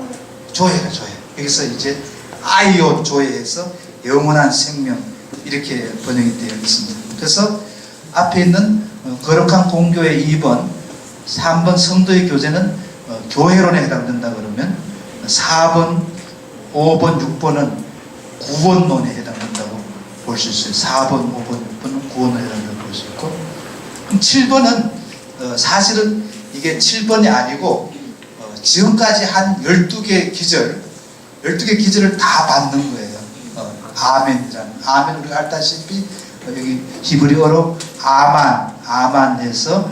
Speaker 1: 조예가 조예. 여기서 이제 아이온 조예에서 영원한 생명 이렇게 번역이 되어 있습니다. 그래서 앞에 있는 거룩한 공교의 2번, 3번 성도의 교제는 교회론에 해당된다 그러면 4번, 5번, 6번은 구원론에 해당된다고 볼 수 있어요. 4번, 5번, 6번은 구원론에 해당된다고 볼 수 있고, 그럼 7번은 사실은 이게 7번이 아니고 지금까지 한 12개의 기절, 12개의 기절을 다 받는 거예요. 아멘이라는. 아멘 우리가 알다시피 여기 히브리어로 아만해서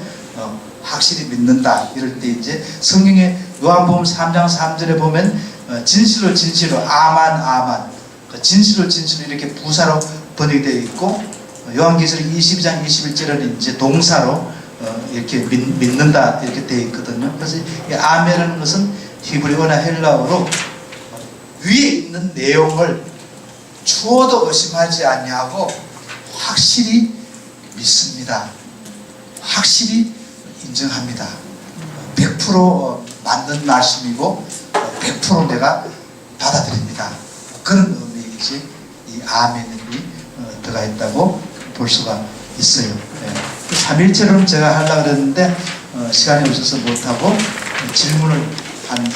Speaker 1: 확실히 믿는다. 이럴 때 이제 성경의 요한복음 3장 3절에 보면 진실로 아만 진실로 이렇게 부사로 번역이 되어 있고, 요한계시록 22장 21절에는 이제 동사로 이렇게 믿는다 이렇게 되어 있거든요. 그래서 이 아멘이라는 것은 히브리어나 헬라어로 위에 있는 내용을 추호도 의심하지 아니하고 확실히 믿습니다. 확실히 인정합니다. 100% 맞는 말씀이고 100% 내가 받아들입니다. 그런 의미이지 이 아멘이 들어가 있다고 볼 수가 있어요. 네. 3일째로는 제가 하려고 그랬는데 시간이 없어서 못하고 질문을 한